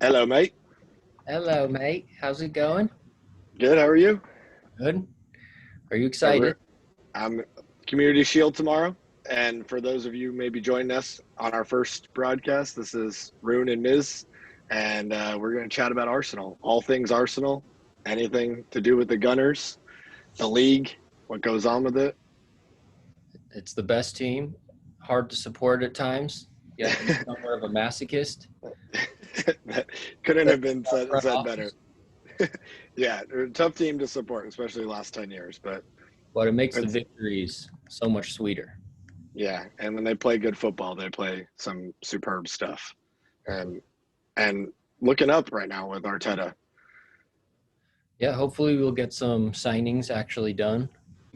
Hello, mate. Hello, mate. How's it going? Good. How are you? Good. Are you Uh, excited? we're, I'm Community Shield tomorrow, and for those of you maybe joining us on our first broadcast, this is Roon and Mizz, and we're going to chat about Arsenal, all things Arsenal, anything to do with the Gunners, the league, what goes on with it. It's the best team. Hard to support at times. You have to be somewhat of a masochist. That couldn't have been Front said better. office, Yeah, they're a tough team to support, especially the last 10 years, but but it makes the it's victories so much sweeter. yeah, and when they play good football, they play some superb stuff. And and looking up right now with Arteta. Yeah, hopefully we'll get some signings actually done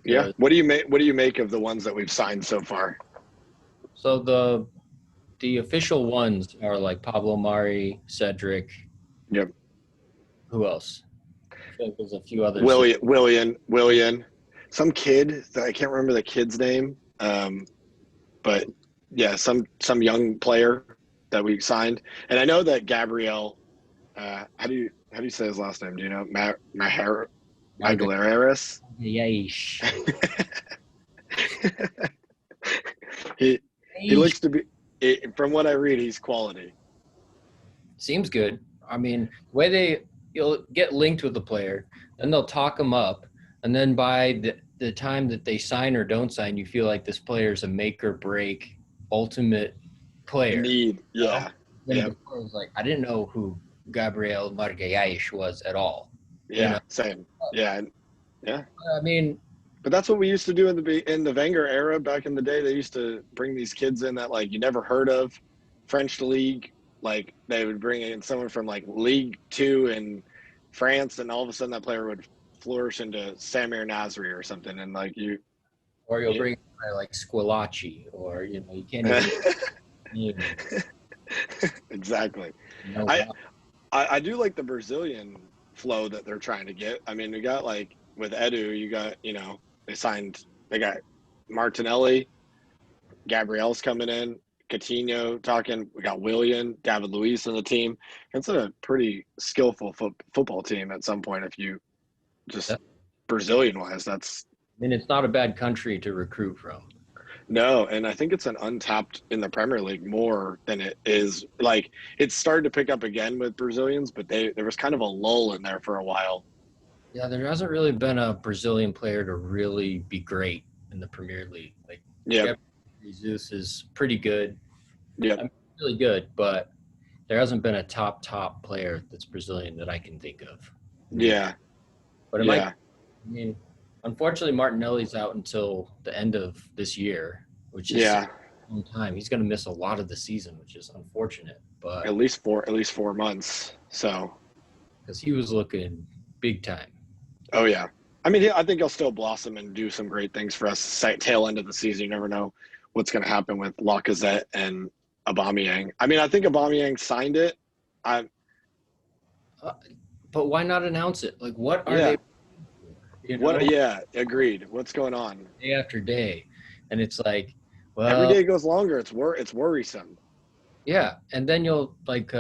Yeah. because What do you make of the ones that we've signed so far? so the official ones are like Pablo Mari, Cedric. Yep. Who else? I feel like there's a few others that William. Some kid that I can't remember the kid's name. But yeah, some young player that we signed. And I know that Gabriel how do you say his last name? Do you know? Marga. Magalhaes? Yeesh. he he Yeesh. looks to be from what I read, he's quality. Seems good. I mean, the way you'll get linked with the player, then they'll talk them up, and then by the time that they sign or don't sign, you feel like this player is a make or break ultimate A player. need, You know? yeah. Then Yep. before it was like I didn't know who Gabriel Margalhaes was at all. You Yeah, know, same. Yeah, yeah. I mean, But that's what we used to do in the Wenger era back in the day. They used to bring these kids in that like you never heard of, French league. Like they would bring in someone from like League Two in France, and all of a sudden that player would flourish into Samir Nasri or something. And like or you'll you bring a guy like Squillaci, or you can't even name him. exactly. No, I, I do like the Brazilian flow that they're trying to get. I mean, we got like with Edu, you got they got Martinelli, Gabriel's coming in, Coutinho talking. We got Willian, David Luiz on the team. It's a pretty skillful football team at some point. If you just Brazilian wise, that's I mean, it's not a bad country to recruit from. no, and I think it's an untapped in the Premier League more than it is. Like it's started to pick up again with Brazilians, but there was kind of a lull in there for a while. Yeah, there hasn't really been a Brazilian player to really be great in the Premier League. Like Yep, Gabriel Jesus is pretty good. yep, I mean, really good, but there hasn't been a top player that's Brazilian that I can think of. Maybe, yeah, but it might. yeah, I mean, unfortunately, Martinelli's out until the end of this year, which is yeah. a long time. He's going to miss a lot of the season, which is unfortunate. But At least 4 months. So, because he was looking big time. oh yeah. I mean, I think he'll still blossom and do some great things for us. Tail end of the season, you never know what's going to happen with Lacazette and Aubameyang. I mean, I think Aubameyang signed it. I Uh, but why not announce it? Like, what are Yeah. they? You What? know, Yeah. Agreed. What's going on? day after day, and it's like, Every well, day goes longer. It's worrisome. yeah, and then you'll like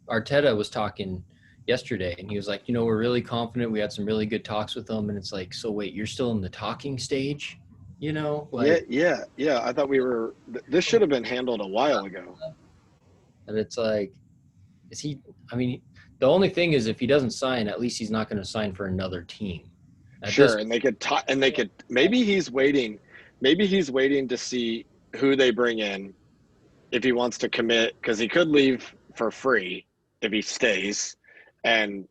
Arteta was talking yesterday, and he was like, we're really confident. We had some really good talks with them, and it's like, so wait, you're still in the talking stage, Yeah. like, Yeah. Yeah. I thought we were. This should have been handled a while ago. and it's like, is he? I mean, the only thing is, if he doesn't sign, at least he's not going to sign for another team. At this, Sure, and they could maybe he's waiting. Maybe he's waiting to see who they bring in if he wants to commit because he could leave for free if he stays, and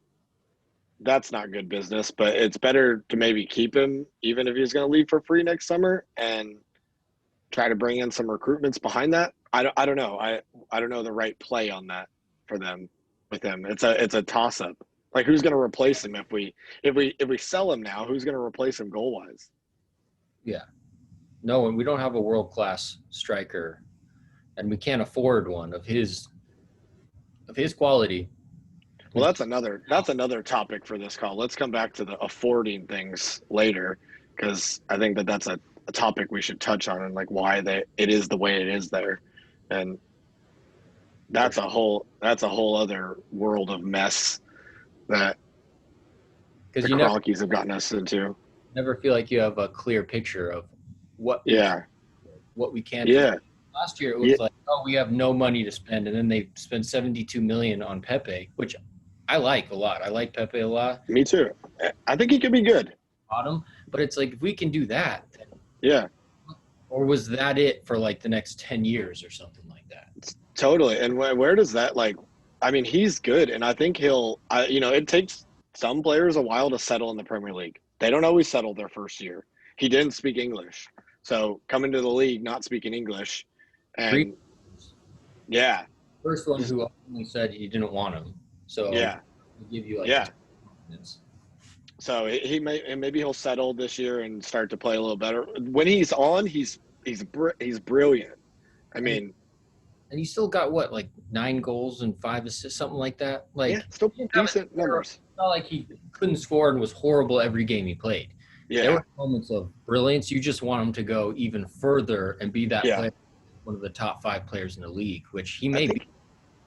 that's not good business. But it's better to maybe keep him even if he's going to leave for free next summer and try to bring in some recruitments behind that. I don't know. I don't know the right play on that for them with him. It's a toss up. Like who's going to replace him if we sell him now? Who's going to replace him goal wise? yeah, no, and we don't have a world class striker, and we can't afford one of his quality. Well, that's another topic for this call. Let's come back to the affording things later because I think that's a topic we should touch on and like why it is the way it is there. And that's a whole other world of mess that because the you never Cronkies have gotten us into. never feel like you have a clear picture of what we can, Yeah, what we can. Because yeah, last year it yeah. was like, oh, we have no money to spend, and then they spent 72 million on Pepe, which I like a lot. I like Pepe a lot. Me too. I think he could be good. Bottom, but it's like if we can do that, then, Yeah, or was that it for like the next 10 years or something like that? totally. And where does that like? I mean, he's good, and I think he'll. It takes some players a while to settle in the Premier League. They don't always settle their first year. He didn't speak English, so coming to the league not speaking English, Three and yeah, first one who only said he didn't want him, so yeah, I'll give you like yeah. this confidence. So he may, and maybe he'll settle this year and start to play a little better. When he's on, he's brilliant. I And, mean, and he still got what, like 9 goals and 5 assists, something like that. yeah, Like still he didn't have it decent terrible. numbers. It's not like he couldn't score and was horrible every game he played. There Yeah, were moments of brilliance. You just want him to go even further and be that yeah. player, one of the top 5 players in the league, which he I may be. think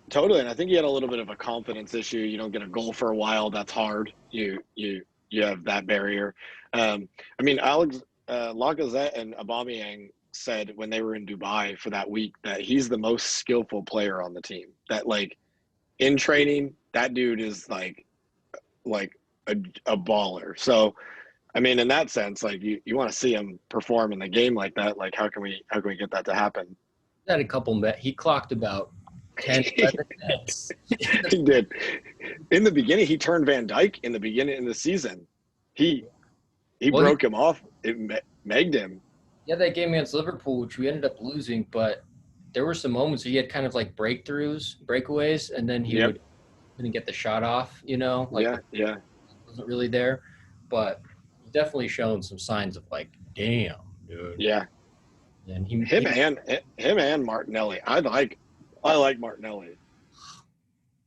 totally, and I think he had a little bit of a confidence issue. You don't get a goal for a while. That's hard. You have that barrier. I mean, Alex Lacazette and Aubameyang said when they were in Dubai for that week that he's the most skillful player on the team. That like in training, that dude is like a baller. So I mean, in that sense, like you want to see him perform in the game like that. Like how can we get that to happen? He had a couple he clocked about 10, 11 minutes. He did. In the beginning, he turned Van Dyke in the beginning of the season. He he Well, broke him off. It megged him. yeah, that game against Liverpool, which we ended up losing, but there were some moments where he had kind of like breakaways, and then he Yep. would couldn't get the shot off, like Yeah. Yeah. wasn't really there. But he's definitely shown some signs of like, damn, dude. Yeah. And Him and Martinelli. I like Martinelli.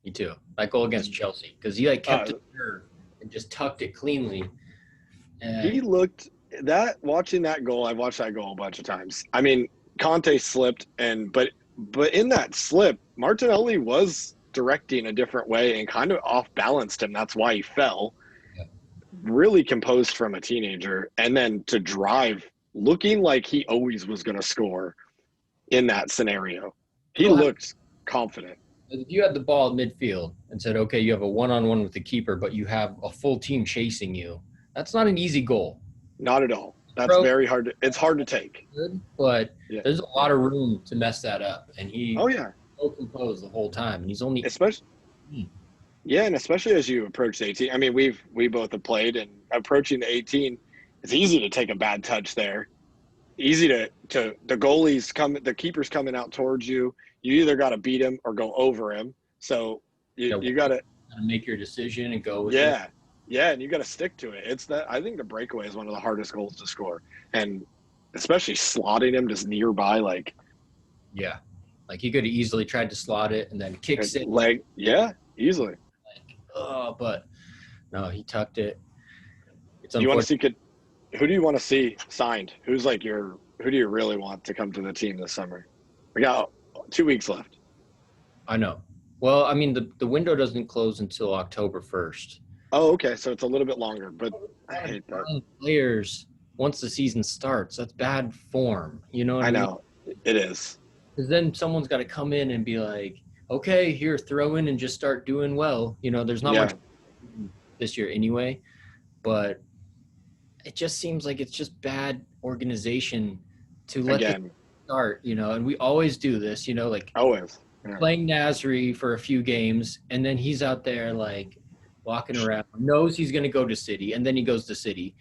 me too. That goal against Chelsea because he like kept Uh, it there and just tucked it cleanly. And he looked that watching that goal. I've watched that goal a bunch of times. I mean, Conte slipped, but in that slip, Martinelli was directing a different way and kind of off balanced him. That's why he fell. yeah. Really composed from a teenager, and then to drive, looking like he always was going to score in that scenario. He looked confident. If you had the ball at midfield and said, okay, you have a one-on-one with the keeper, but you have a full team chasing you, that's not an easy goal. Not at all. That's very hard. It's hard to take. Good, but Yeah. there's a lot of room to mess that up, and he Oh yeah. so composed the whole time, and he's only Especially. Hmm. Yeah, and especially as you approach 18. I mean, we both have played, and approaching the 18, it's easy to take a bad touch there. Easy to the keeper's coming out towards you. You either got to beat him or go over him. So you got to make your decision and go with it. yeah, and you got to stick to it. It's that I think the breakaway is one of the hardest goals to score, and especially slotting him just nearby, like Yeah, like he could have easily tried to slot it and then kicks it. leg. Yeah, easily. But no, he tucked it. It's You want to unfortunate. see who do you want to see signed? Who do you really want to come to the team this summer? We got 2 weeks left. I know. Well, I mean, the window doesn't close until October 1st. Oh, okay, so it's a little bit longer, but I hate that. Players once the season starts, that's bad form. You know what I mean? know it is. Because then someone's got to come in and be like, okay, here, throw in and just start doing well. There's not much this year anyway, but it just seems like it's just bad organization to let them start, and we always do this, like Always. Yeah. playing Nasri for a few games, and then he's out there like walking around, knows he's going to go to City, and then he goes to City.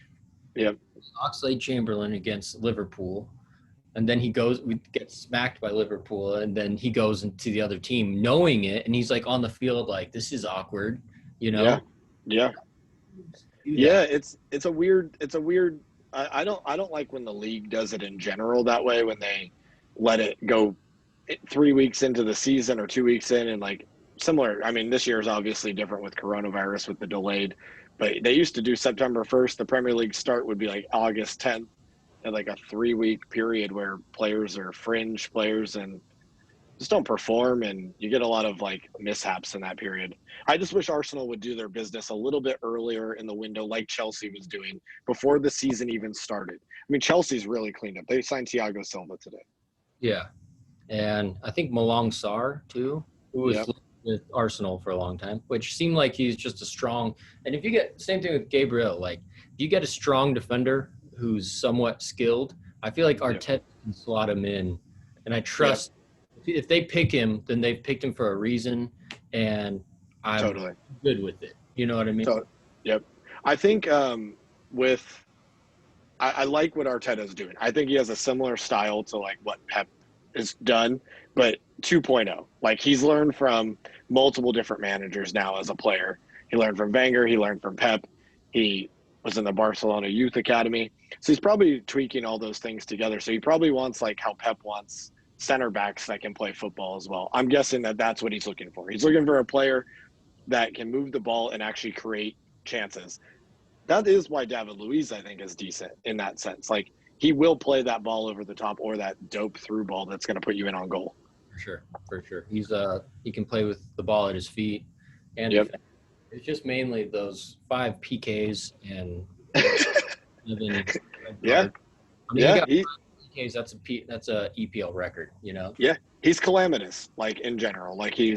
Yep. Oxlade-Chamberlain against Liverpool, and then we get smacked by Liverpool, and then he goes into the other team knowing it, and he's like on the field like, this is awkward, Yeah. Yeah, it's a weird I don't like when the league does it in general that way, when they let it go 3 weeks into the season or 2 weeks in, and like similar. I mean, this year is obviously different with coronavirus with the delayed, but they used to do September 1st. The Premier League start would be like August 10th, and like a 3-week period where players are fringe players, and just don't perform, and you get a lot of like mishaps in that period. I just wish Arsenal would do their business a little bit earlier in the window, like Chelsea was doing before the season even started. I mean, Chelsea's really cleaned up. They signed Thiago Silva today. Yeah. And I think Malong Sarr, too, who was Yep. with Arsenal for a long time, which seemed like he's just a strong – and if you get – same thing with Gabriel. Like, if you get a strong defender who's somewhat skilled, I feel like Arteta can slot him in. And I trust if they pick him, then they've picked him for a reason, and I'm Totally good with it. You know what I mean? Yep. I think with – I like what Arteta's doing. I think he has a similar style to like what Pep is done, but 2.0. Like he's learned from multiple different managers now as a player. He learned from Wenger. He learned from Pep. He was in the Barcelona Youth Academy. So he's probably tweaking all those things together. So he probably wants like how Pep wants center backs that can play football as well. I'm guessing that that's what he's looking for. He's looking for a player that can move the ball and actually create chances. That is why David Luiz, I think, is decent in that sense. Like, he will play that ball over the top or that dope through ball that's going to put you in on goal. For sure. He can play with the ball at his feet, and it's just mainly those 5 PKs and 7. Yeah, I mean, you got 5 PKs. That's a EPL record, you know. Yeah, he's calamitous. Like in general, like you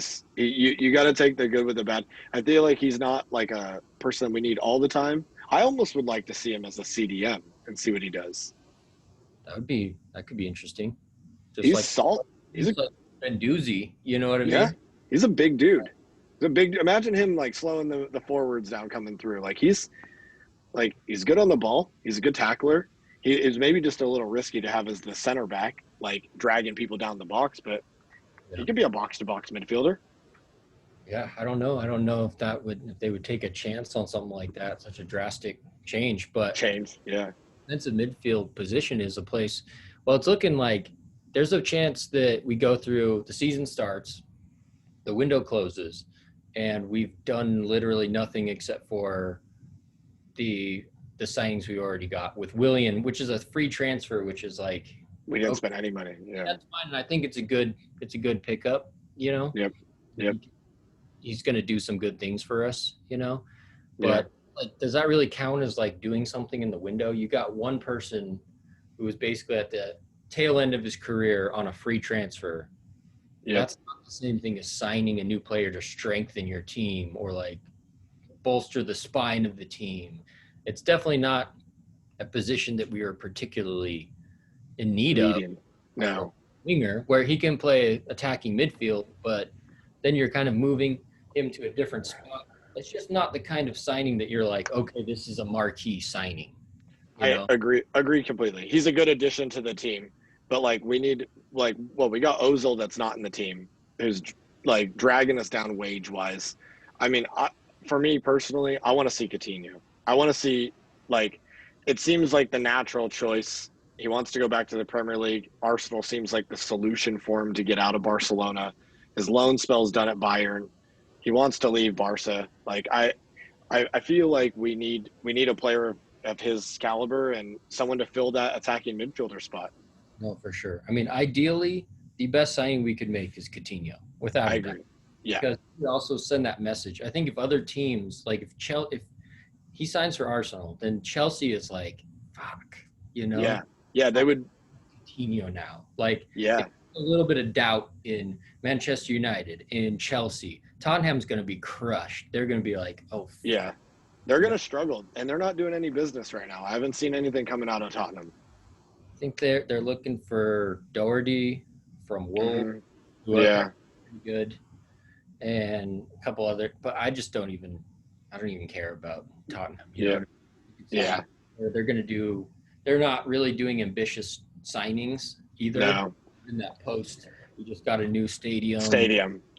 got to take the good with the bad. I feel like he's not like a person we need all the time. I almost would like to see him as a CDM and see what he does. That could be interesting. Just He's like solid. He's like Bendouzi, you know what I mean? Yeah, he's a big dude. Imagine him like slowing the forwards down coming through. Like he's good on the ball. He's a good tackler. He is maybe just a little risky to have as the center back, like dragging people down the box, but he could be a box to box midfielder. Yeah, I don't know. I don't know if they would take a chance on something like that, such a drastic change. But yeah. Defensive midfield position is a place. Well, it's looking like there's a chance that we go through the season starts, the window closes, and we've done literally nothing except for the signings we already got with Willian, which is a free transfer, which is like we didn't spend any money. Yeah, that's fine. And I think it's a good pickup. You know. Yep. He's going to do some good things for us. You know, but like, does that really count as like doing something in the window? You got one person who was basically at the tail end of his career on a free transfer. Yeah, that's not the same thing as signing a new player to strengthen your team or like bolster the spine of the team. It's definitely not a position that we are particularly in need of. No. Winger, where he can play attacking midfield, but then you're kind of moving him to a different spot. It's just not the kind of signing that you're like, okay, this is a marquee signing. I agree completely. He's a good addition to the team, but like we need we got Ozil that's not in the team, who's like dragging us down wage wise. I mean, for me personally, I want to see Coutinho. I want to see it seems like the natural choice. He wants to go back to the Premier League. Arsenal seems like the solution for him to get out of Barcelona. His loan spell's done at Bayern. He wants to leave Barca. Like I feel like we need a player of his caliber and someone to fill that attacking midfielder spot. No, for sure. I mean, ideally, the best signing we could make is Coutinho, without a doubt. Agree. Yeah. Because we also send that message. I think if other teams, like if he signs for Arsenal, then Chelsea is like, fuck, you know? Yeah, they would. Coutinho now. Like, a little bit of doubt in Manchester United, in Chelsea. Tottenham's going to be crushed. They're going to be like, oh, fuck. Yeah. They're going to struggle, and they're not doing any business right now. I haven't seen anything coming out of Tottenham. I think they're looking for Doherty from Wolves. Yeah. Good. And a couple other, but I don't even care about Tottenham. You know? Yeah. They're not really doing ambitious signings either. No. In that post, we just got a new stadium.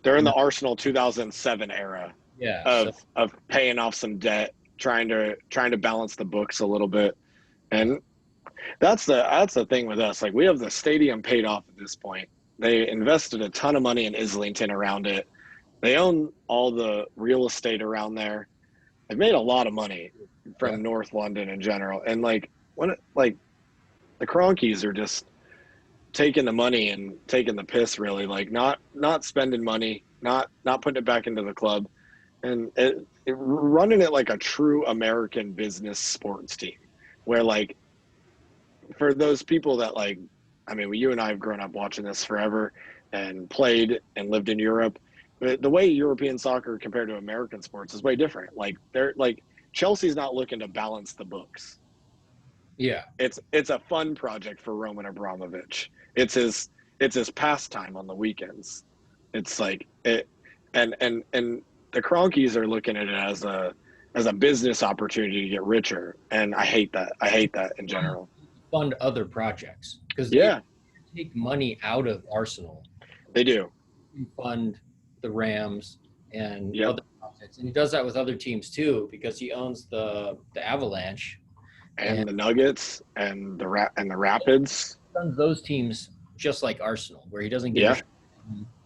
They're in the Arsenal 2007 era. Yeah. Of paying off some debt, trying to balance the books a little bit. And that's the thing with us. Like, we have the stadium paid off at this point. They invested a ton of money in Islington around it. They own all the real estate around there. They've made a lot of money from North London in general. And the Kroenkes are just taking the money and taking the piss, really, like not spending money, not putting it back into the club, and running it like a true American business sports team, where like for those people that like, I mean, you and I have grown up watching this forever and played and lived in Europe. But the way European soccer compared to American sports is way different. Like they're like Chelsea's not looking to balance the books. Yeah. It's a fun project for Roman Abramovich. It's his pastime on the weekends. It's like it, and the Cronkies are looking at it as a business opportunity to get richer, and I hate that. I hate that in general. Fund other projects because Yeah, they take money out of Arsenal. they do. You fund the Rams and Yep. other projects, and he does that with other teams too because he owns the Avalanche And the Nuggets and the Rapids. funds those teams just like Arsenal, where he doesn't give Yeah. a shit,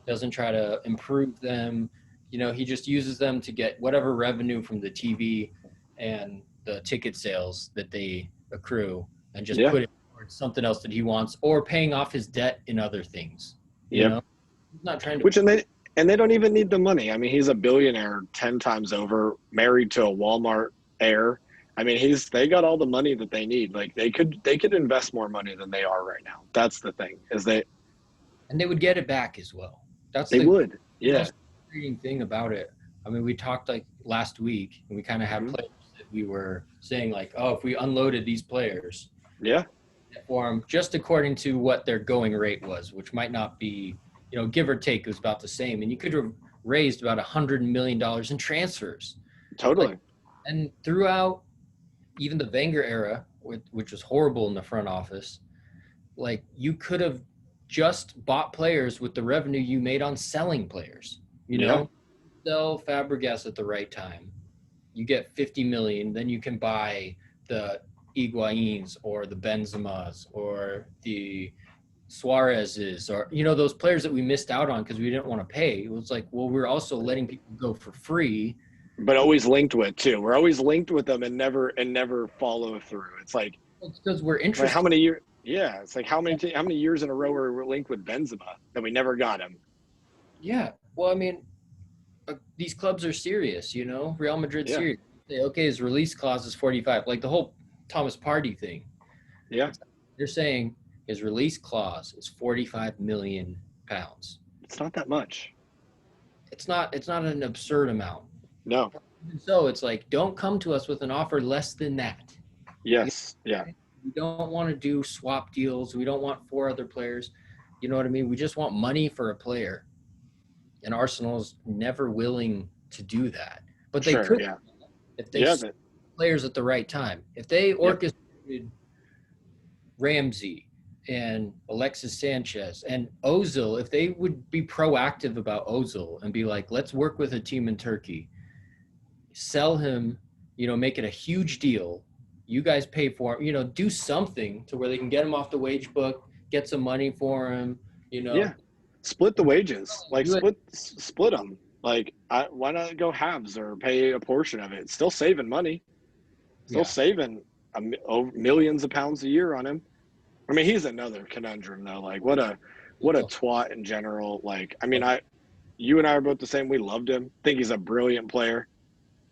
doesn't try to improve them. You know, he just uses them to get whatever revenue from the TV and the ticket sales that they accrue, and just Yeah. put it towards something else that he wants, or paying off his debt in other things. You Yep. know, he's not trying to. Which and they don't even need the money. I mean, he's a billionaire 10 times over, married to a Walmart heir. I mean, they got all the money that they need. Like they could invest more money than they are right now. That's the thing, is And they would get it back as well. That's they the would. Yeah. most frustrating thing about it. I mean, we talked like last week, and we kind of had Mhm. players that we were saying like, oh, if we unloaded these players Yeah. for them just according to what their going rate was, which might not be, you know, give or take, it was about the same, and you could have raised about $100 million in transfers. Totally. And throughout even the Wenger era, which was horrible in the front office, like you could have just bought players with the revenue you made on selling players. You know, sell Fabregas at the right time, you get 50 million, then you can buy the Higuains or the Benzemas or the Suarez's, or you know, those players that we missed out on because we didn't want to pay. It was like, well, we're also letting people go for free. But always linked with too. We're always linked with them and never follow through. It's like It's because we're like interested. how many years? Yeah, it's like how many years in a row were we linked with Benzema that we never got him? Yeah. Well, I mean, these clubs are serious, you know. Real Madrid Yeah. serious. Say, okay, his release clause is 45. Like the whole Thomas Partey thing. Yeah, They're saying his release clause is 45 million pounds. it's not that much. It's not an absurd amount. No. And so it's like, don't come to us with an offer less than that. Yes. Yeah. We don't want to do swap deals. We don't want 4 other players. You know what I mean? We just want money for a player. And Arsenal's never willing to do that. But they Sure. could Yeah. if they Yeah. sell players at the right time. If they orchestrated Ramsey and Alexis Sanchez and Ozil, if they would be proactive about Ozil and be like, let's work with a team in Turkey, sell him, you know, make it a huge deal. You guys pay for him, you know, do something to where they can get him off the wage book, get some money for him, you know. Yeah. Split the wages. Like Do it. split them. Like why not go halves or pay a portion of it? Still saving money. Still Yeah. saving millions of pounds a year on him. I mean, he's another conundrum though. Like what a twat in general. Like I mean, you and I are both the same. We loved him. Think he's a brilliant player.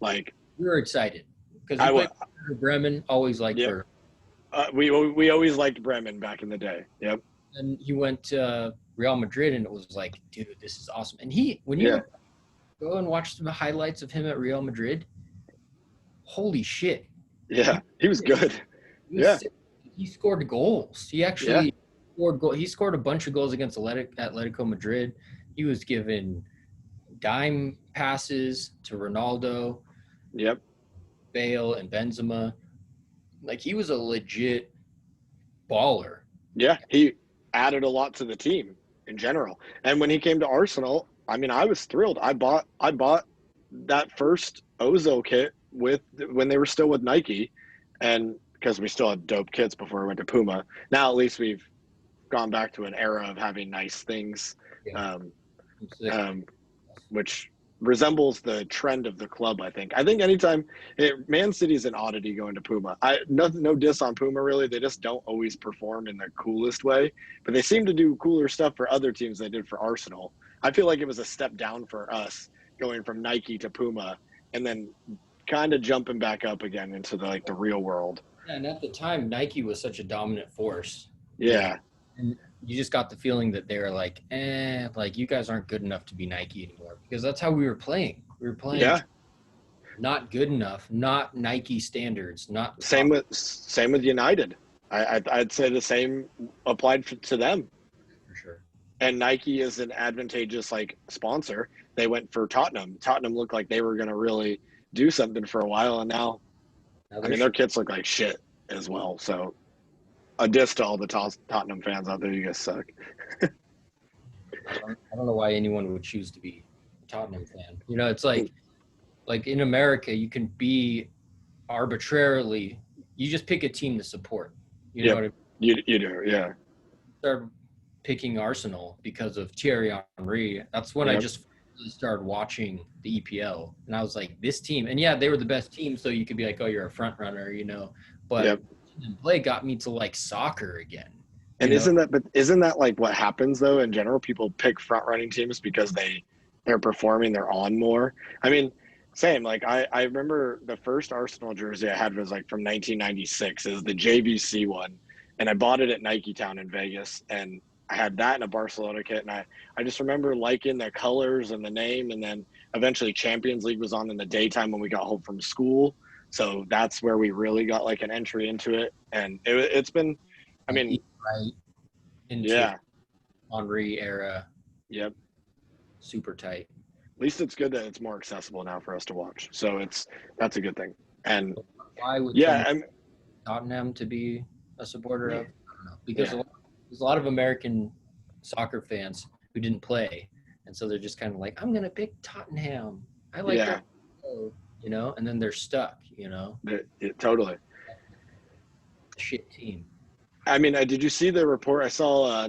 Like We were excited because I he was. played for Bremen, always liked Yep. her. We always liked Bremen back in the day. Yep. And he went to Real Madrid, and it was like, dude, this is awesome. And when Yeah. you go and watch the highlights of him at Real Madrid, holy shit. Yeah. He was good. He was Yeah. sick. He scored goals. He actually scored goals. He scored a bunch of goals against Atletico Madrid. He was given dime passes to Ronaldo, Yep. Bale, and Benzema. Like, he was a legit baller. Yeah. He added a lot to the team in general. And when he came to Arsenal, I mean, I was thrilled. I bought that first Ozil kit when they were still with Nike, and because we still had dope kits before we went to Puma. Now at least we've gone back to an era of having nice things, Yeah. which resembles the trend of the club. I think. Anytime Man City's an oddity going to Puma. No diss on Puma really. They just don't always perform in the coolest way, but they seem to do cooler stuff for other teams than they did for Arsenal. I feel like it was a step down for us going from Nike to Puma, and then kind of jumping back up again into the real world. And at the time, Nike was such a dominant force. Yeah. And you just got the feeling that they were like, you guys aren't good enough to be Nike anymore, because that's how we were playing. We were playing not good enough, not Nike standards, not same with United. I'd say the same applied to them. For sure. And Nike is an advantageous sponsor. They went for Tottenham. Tottenham looked like they were going to really do something for a while, and now their kits look like shit as well. So a diss to all the Tottenham fans out there. You guys suck. I don't know why anyone would choose to be a Tottenham fan. It's like in America, you can be arbitrarily. You just pick a team to support. You know what I mean? You do, yeah. Start picking Arsenal because of Thierry Henry. That's when I just started watching the EPL, and I was like, this team. And they were the best team, so you could be like, oh, you're a front runner, But play got me to like soccer again. And isn't that like what happens though in general? People pick front running teams because they're performing, they're on more. I mean, same. Like I remember the first Arsenal jersey I had was like from 1996. It was the JVC one, and I bought it at Nike Town in Vegas, and I had that in a Barcelona kit, and I just remember liking the colors and the name, and then eventually Champions League was on in the daytime when we got home from school. So that's where we really got like an entry into it, and it's been, I mean, right into Henry era. Yep. Super tight. At least it's good that it's more accessible now for us to watch. So that's a good thing. And why would Tottenham to be a supporter of? I don't know, because there's a lot of American soccer fans who didn't play, and so they're just kind of like, I'm gonna pick Tottenham. I like that, and then they're stuck. Totally. Shit team. I mean, did you see the report? I saw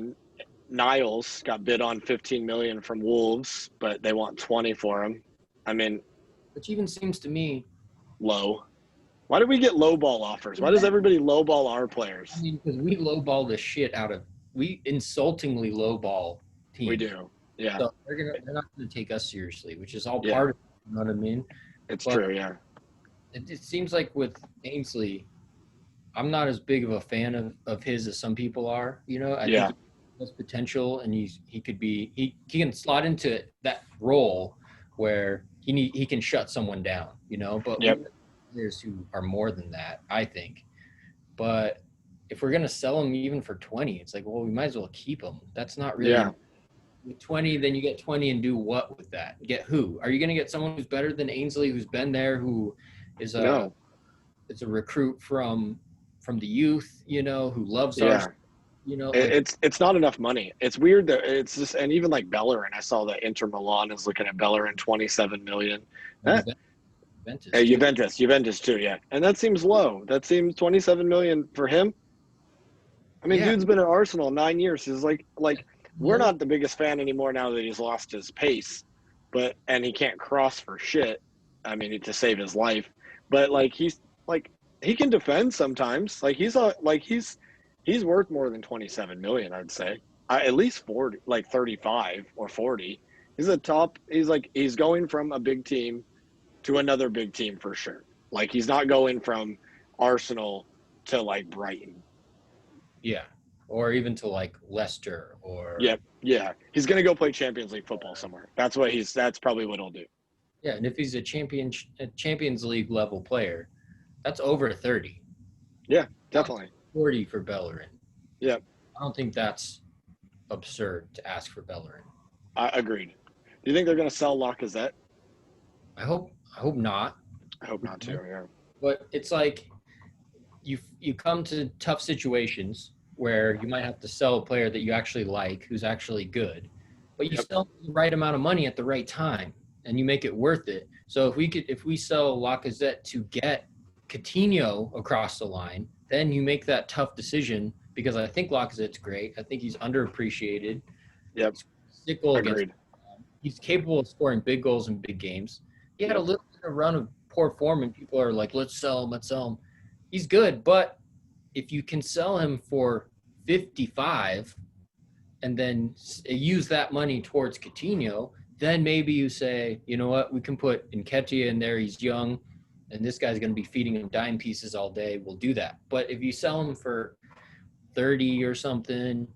Niles got bid on 15 million from Wolves, but they want 20 for him. I mean, which even seems to me low. Why do we get low ball offers? Why does everybody low ball our players? I mean, because we low ball the shit out of. We insultingly low ball teams. We do. Yeah. So they're not gonna take us seriously, which is all part of it. You know what I mean? It's true. Yeah. It seems like with Ainsley, I'm not as big of a fan of his as some people are. I think he has potential, and he can slot into that role where he can shut someone down. But players who are more than that, I think. But if we're gonna sell him even for 20, it's like, well, we might as well keep him. That's not really. Yeah. With 20, then you get 20 and do what with that? Get who? Are you gonna get someone who's better than Ainsley, who's been there, who is a recruit from the youth, who loves us? It's not enough money. It's weird that it's just, and even like Bellerin, I saw that Inter Milan is looking at Bellerin 27 million. Juventus too, yeah. And that seems low. That seems 27 million for him. I mean, dude's been at Arsenal 9 years. He's like we're not the biggest fan anymore now that he's lost his pace, and he can't cross for shit. I mean, to save his life, but he can defend sometimes. He's worth more than 27 million, I'd say. At least 40, 35 or 40. He's going from a big team to another big team for sure. He's not going from Arsenal to Brighton. Yeah. Or even to Leicester or. Yeah. He's going to go play Champions League football somewhere. That's probably what he'll do. Yeah. And if he's a Champions League level player, that's over 30. Yeah, definitely. 40 for Bellerin. Yeah. I don't think that's absurd to ask for Bellerin. I agreed. Do you think they're going to sell Lacazette? I hope not. I hope not too, yeah. But it's like you come to tough situations where you might have to sell a player that you actually like, who's actually good, but you sell the right amount of money at the right time, and you make it worth it. So if we sell Lacazette to get Coutinho across the line, then you make that tough decision, because I think Lacazette's great. I think he's underappreciated. Yep. Sickle agreed. he's capable of scoring big goals in big games. He had a little bit of run of poor form, and people are like, let's sell him, let's sell him. He's good, but if you can sell him for 55 and then use that money towards Coutinho, then maybe you say, you know what, we can put Nketiah in there. He's young, and this guy's going to be feeding him dime pieces all day. We'll do that. But if you sell him for 30 or something,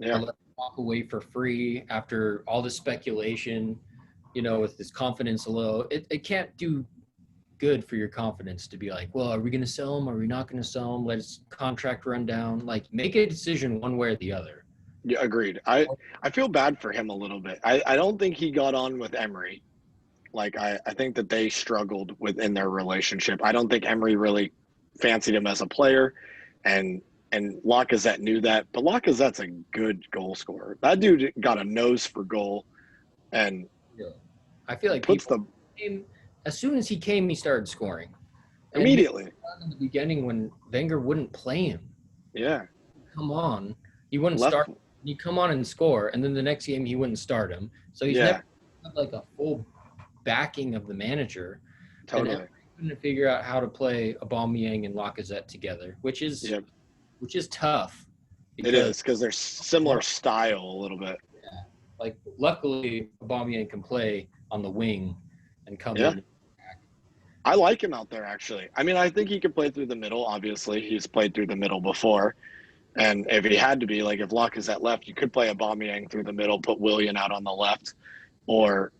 or let him walk away for free after all the speculation, with his confidence low, it can't do good for your confidence to be like, well, are we going to sell him? Are we not going to sell him? Let his contract run down. Like, make a decision one way or the other. Yeah, agreed. I feel bad for him a little bit. I don't think he got on with Emery. Like, I think that they struggled within their relationship. I don't think Emery really fancied him as a player, and Lacazette knew that. But Lacazette's a good goal scorer. That dude got a nose for goal, and I feel like as soon as he came, he started scoring. Immediately. In the beginning, when Wenger wouldn't play him. Yeah. Come on. He wouldn't start. He'd come on and score, and then the next game he wouldn't start him. So he's never had like a full backing of the manager. Totally. And couldn't figure out how to play Aubameyang and Lacazette together, which is tough. It is, because they're similar style a little bit. Yeah. Like, luckily, Aubameyang can play on the wing and come in. I like him out there, actually. I mean, I think he can play through the middle. Obviously, he's played through the middle before. And if he had to be, like, if Lacazette left, you could play Aubameyang through the middle, put Willian out on the left, or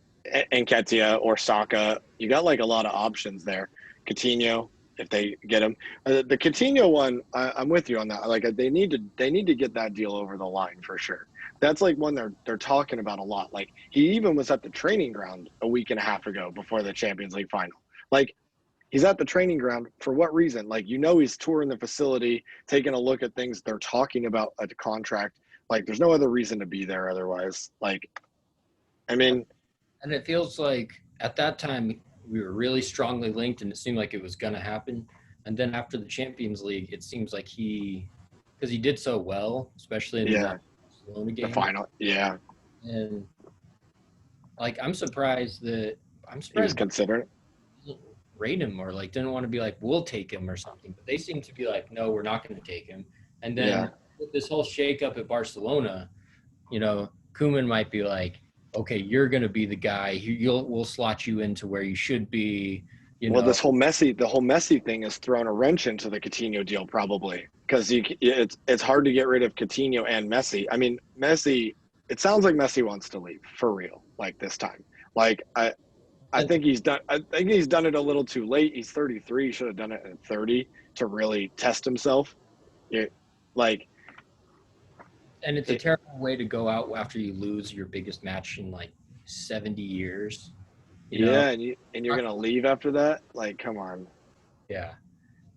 Nketiah or Saka. You got, like, a lot of options there. Coutinho, if they get him. The Coutinho one, I'm with you on that. Like, they need to get that deal over the line for sure. That's like one they're talking about a lot. Like, he even was at the training ground a week and a half ago before the Champions League final. Like, he's at the training ground for what reason? Like, he's touring the facility, taking a look at things. They're talking about a contract. Like, there's no other reason to be there otherwise. Like, I mean. And it feels like at that time we were really strongly linked, and it seemed like it was going to happen. And then after the Champions League, it seems like because he did so well, especially in the Barcelona game. The final, yeah. And, like, I'm surprised he was considering rate him, or like didn't want to be like, we'll take him or something. But they seem to be like, no, we're not going to take him. And then with this whole shakeup at Barcelona, Koeman might be like, okay, you're going to be the guy. We'll slot you into where you should be. Well, the whole Messi thing has thrown a wrench into the Coutinho deal, probably, because it's hard to get rid of Coutinho and Messi. I mean, Messi. It sounds like Messi wants to leave for real, like this time. Like, I think he's done it a little too late. He's 33. He should have done it at 30 to really test himself. And it's a terrible way to go out after you lose your biggest match in like 70 years. And you're gonna leave after that. Like, come on. Yeah,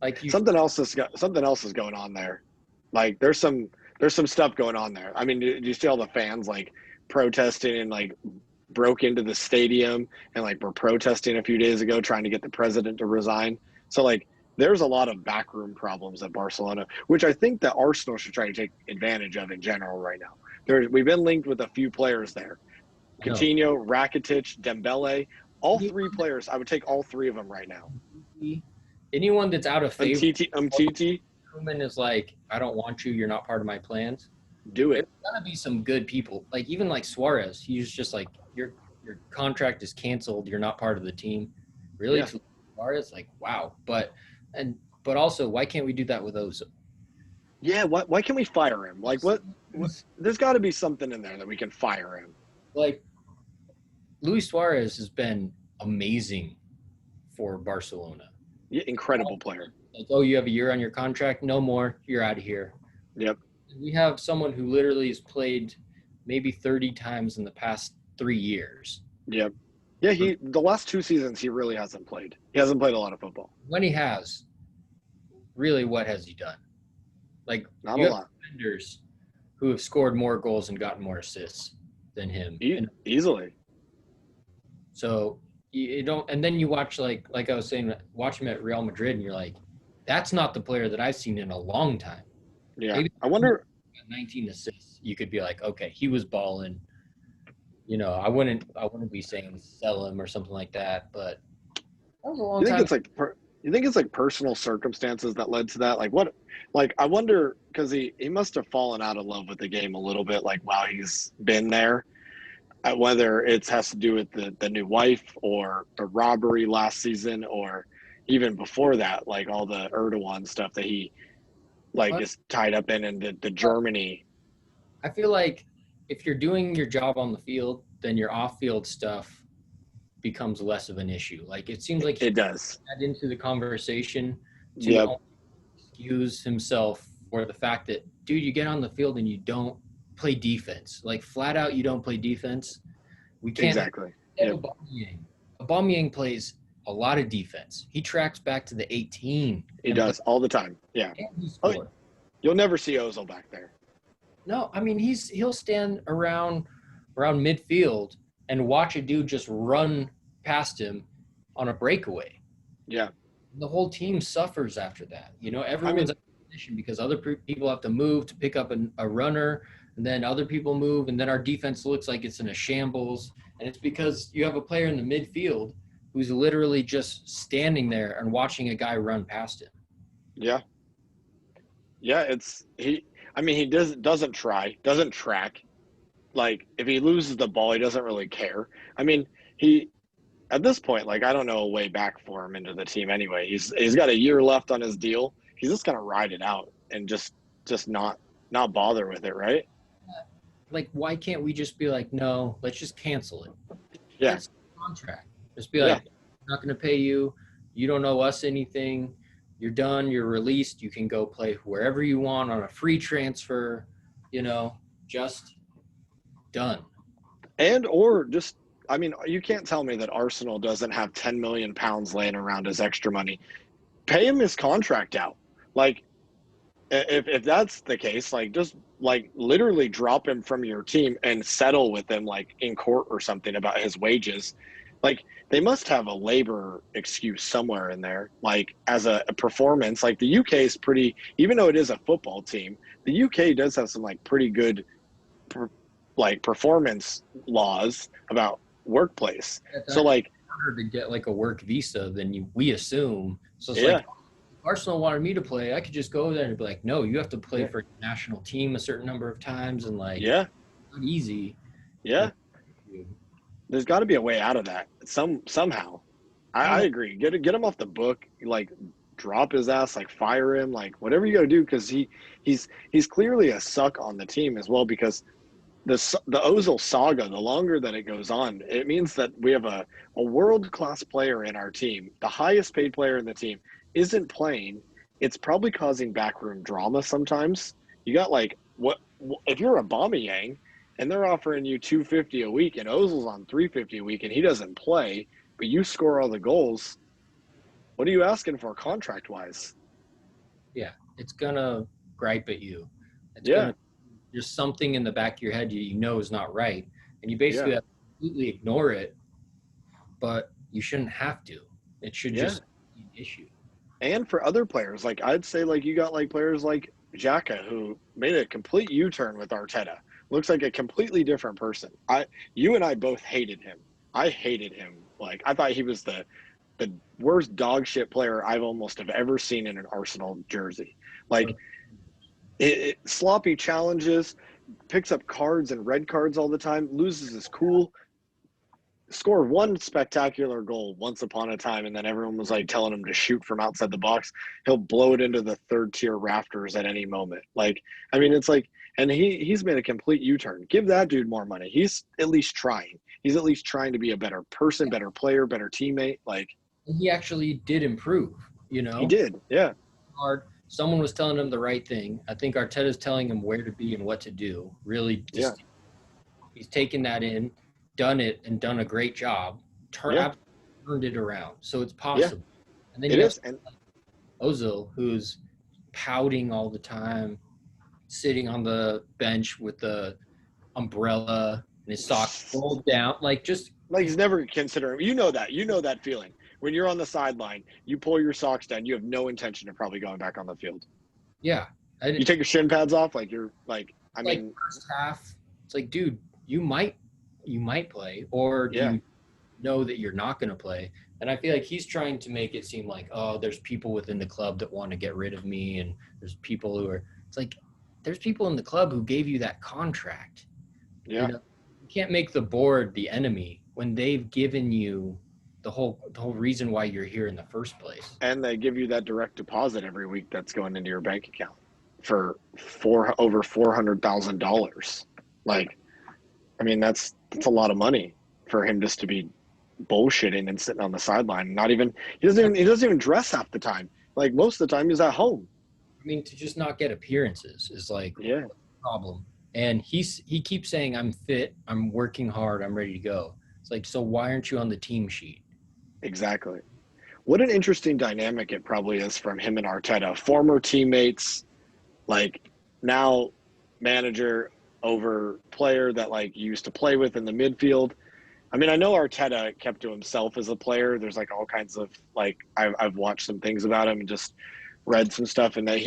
like something else is going on there. Like, there's some stuff going on there. I mean, do you see all the fans like protesting and like broke into the stadium and like were protesting a few days ago trying to get the president to resign? So like, there's a lot of backroom problems at Barcelona, which I think that Arsenal should try to take advantage of in general right now. We've been linked with a few players there. Coutinho, Rakitic, Dembele, all three players. I would take all three of them right now. Anyone that's out of favor. Umtiti. Koeman is like, I don't want you. You're not part of my plans. Do it. There's gotta be some good people. Like, even like Suarez, he's just like, your contract is canceled. You're not part of the team. Really? Yeah. Suarez, like, wow. But also, why can't we do that with Ozil? Yeah, why can't we fire him? Like, what there's got to be something in there that we can fire him. Like, Luis Suarez has been amazing for Barcelona. Yeah, incredible player. Like, oh, you have a year on your contract? No more. You're out of here. Yep. We have someone who literally has played maybe 30 times in the past 3 years. Yep. Yeah, the last 2 seasons he really hasn't played. He hasn't played a lot of football. When he has, really, what has he done? Like, not a lot. Defenders who have scored more goals and gotten more assists than him. Easily. So you don't, and then you watch like I was saying, watch him at Real Madrid, and you're like, that's not the player that I've seen in a long time. Yeah, maybe I wonder. 19 assists, you could be like, okay, he was balling. I wouldn't be saying sell him or something like that, but that was a long You think time. it's like you think it's like personal circumstances that led to that? Like what? Like I wonder because he must have fallen out of love with the game a little bit. Like while he's been there, whether it has to do with the new wife or the robbery last season or even before that, like all the Erdogan stuff that he like But is tied up in and the Germany. I feel like if you're doing your job on the field, then your off-field stuff becomes less of an issue. Like it seems like he It does. got into the conversation Yep. to excuse himself for the fact that, dude, you get on the field and you don't play defense. Like flat out, you don't play defense. We can't have Exactly. Yep. Aubameyang. Aubameyang plays a lot of defense. He tracks back to the 18 He and does all the time. Yeah. he Oh, scores. you'll never see Ozil back there. No, I mean he'll stand around midfield and watch a dude just run past him on a breakaway. Yeah. The whole team suffers after that. I Everyone's mean, out of position because other people have to move to pick up a runner, and then other people move, and then our defense looks like it's in a shambles. And it's because you have a player in the midfield who's literally just standing there and watching a guy run past him. yeah. Yeah, I mean, he doesn't track. Like if he loses the ball, he doesn't really care. I mean, he at this point, like I don't know a way back for him into the team anyway. He's got a year left on his deal. He's just gonna ride it out and just not bother with it, right? Like, why can't we just be like, no, let's just cancel it? Yeah, Cancel the contract. Just be yeah, like, we're not going to pay you. You don't owe us anything. You're done. You're released. You can go play wherever you want on a free transfer. Just done. and or just. I mean, you can't tell me that Arsenal doesn't have 10 million pounds laying around as extra money. Pay him his contract out. Like if that's the case, like just like literally drop him from your team and settle with him like in court or something about his wages. Like they must have a labor excuse somewhere in there. Like as a performance, like the UK is pretty, even though it is a football team, the UK does have some like pretty good like performance laws about workplace. It's So actually like, harder to get like a work visa than we assume. So it's yeah, like Arsenal wanted me to play. I could just go there and be like, no, you have to play yeah, for your national team a certain number of times, and like, yeah, not easy. yeah. There's got to be a way out of that somehow. I don't I know. agree. Get him off the book. Like drop his ass. Like fire him. Like whatever you got to do because he's clearly a suck on the team as well. Because the Ozil saga, the longer that it goes on, it means that we have a world class player in our team, the highest paid player in the team, isn't playing. It's probably causing backroom drama sometimes. You got like what if you're a Aubameyang and they're offering you 250 a week and Ozil's on 350 a week and he doesn't play, but you score all the goals. What are you asking for contract wise? Yeah, it's gonna gripe at you. It's Yeah, gonna There's something in the back of your head you know is not right, and you yeah, basically have to completely ignore it. But you shouldn't have to. It should yeah. just be an issue. And for other players, like I'd say, like you got like players like Xhaka who made a complete U-turn with Arteta. Looks like a completely different person. You and I both hated him. I hated him. Like I thought he was the worst dog shit player I've almost have ever seen in an Arsenal jersey. Like sloppy challenges, picks up cards and red cards all the time, loses his cool, scored one spectacular goal once upon a time, and then everyone was like telling him to shoot from outside the box. He'll blow it into the third tier rafters at any moment. Like, I mean, it's like, and he's made a complete U-turn. Give that dude more money. He's at least trying. He's at least trying to be a better person, better player, better teammate. Like He actually did improve. he did. Yeah. Hard. Someone was telling him the right thing. I think Arteta's telling him where to be and what to do. Really, Yeah. he's taken that in, done it, and done a great job. Yeah. Turned it around, so it's Yeah. possible. And then It you have is. And Ozil, who's pouting all the time, sitting on the bench with the umbrella and his socks rolled down, like just like he's never considering, you know that feeling. When you're on the sideline, you pull your socks down, you have no intention of probably going back on the field. yeah. You take your shin pads off, like you're like, I Like mean, first half, it's like, dude, you might you might play, or do Yeah. you know that you're not going to play? And I feel like he's trying to make it seem like, oh, there's people within the club that want to get rid of me, and there's people who are. It's like there's people in the club who gave you that contract. You Yeah. know, you can't make the board the enemy when they've given you the whole reason why you're here in the first place. And they give you that direct deposit every week that's going into your bank account for over $400,000. Like, I mean, that's a lot of money for him just to be bullshitting and sitting on the sideline. Not even he doesn't even dress half the time. Like most of the time he's at home. I mean, to just not get appearances is like Yeah. a problem. And he keeps saying, I'm fit, I'm working hard, I'm ready to go. It's like, so why aren't you on the team sheet? Exactly. What an interesting dynamic it probably is from him and Arteta. Former teammates, like now manager over player that like you used to play with in the midfield. I mean, I know Arteta kept to himself as a player. There's like all kinds of like I've watched some things about him and just read some stuff, and that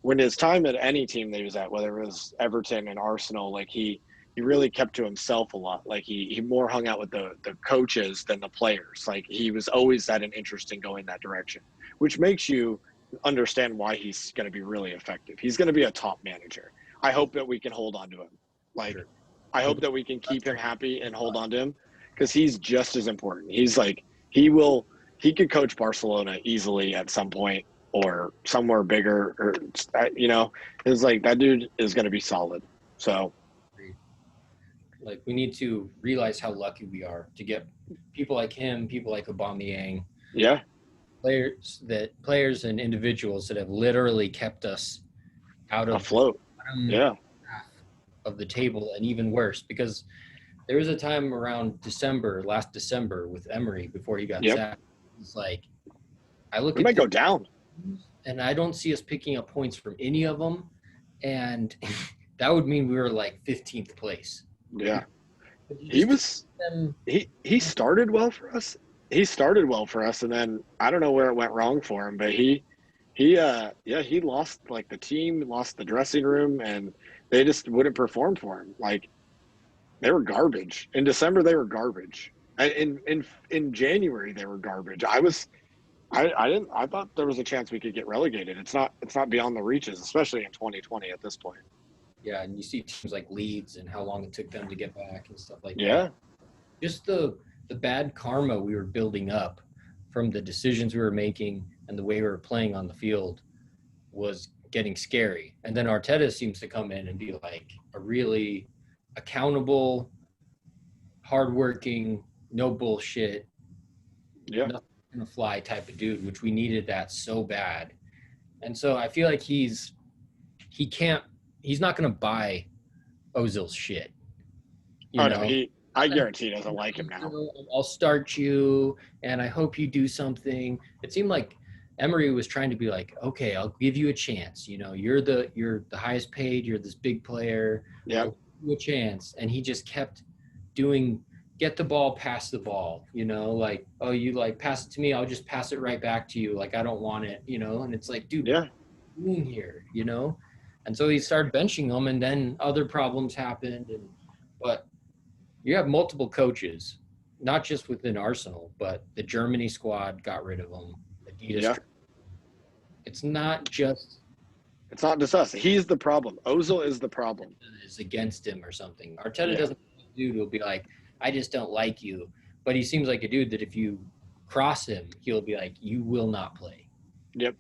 when his time at any team that he was at, whether it was Everton and Arsenal, like he really kept to himself a lot. Like he more hung out with the coaches than the players. Like he was always at an interest in going that direction, which makes you understand why he's going to be really effective. He's going to be a top manager. I hope that we can hold on to him. Like Sure. I hope that we can keep him happy and hold on to him because he's just as important. He's like he could coach Barcelona easily at some point or somewhere bigger or it's like that dude is going to be solid. So Like we need to realize how lucky we are to get people like him, people like Aubameyang, yeah, players and individuals that have literally kept us out of afloat. the bottom Yeah, half of the table, and even worse because there was a time around last December with Emery before he got yep. sacked. It's like I look We at might go down. and I don't see us picking up points from any of them, and that would mean we were like 15th place. Yeah, He he started well for us. He started well for us, and then I don't know where it went wrong for him, but he lost like the team, lost the dressing room, and they just wouldn't perform for him. Like they were garbage in December. They were garbage. In January they were garbage. I thought there was a chance we could get relegated. It's not beyond the reaches, especially in 2020 at this point. Yeah, and you see teams like Leeds and how long it took them to get back and stuff like Yeah. that. Just the bad karma we were building up from the decisions we were making and the way we were playing on the field was getting scary. And then Arteta seems to come in and be like a really accountable, hardworking, no bullshit, Yeah. nothing gonna fly type of dude, which we needed that so bad. And so I feel like he's not gonna buy Ozil's shit. You know, I guarantee he doesn't like him now. I'll start you, and I hope you do something. It seemed like Emery was trying to be like, okay, I'll give you a chance. You know, you're the highest paid. You're this big player. Yeah. I'll give you a chance, and he just kept doing. Get the ball, pass the ball. You know, like, oh, you like pass it to me. I'll just pass it right back to you. Like I don't want it. You know, and it's like, dude, Yeah. what are you doing here? You know, and so he started benching him, and then other problems happened, but. You have multiple coaches, not just within Arsenal, but the Germany squad got rid of him. Adidas. Yeah. It's not just us. He's the problem. Ozil is the problem. is against him or something. Arteta Yeah. doesn't dude will be like, I just don't like you. But he seems like a dude that if you cross him, he'll be like, you will not play. Yep.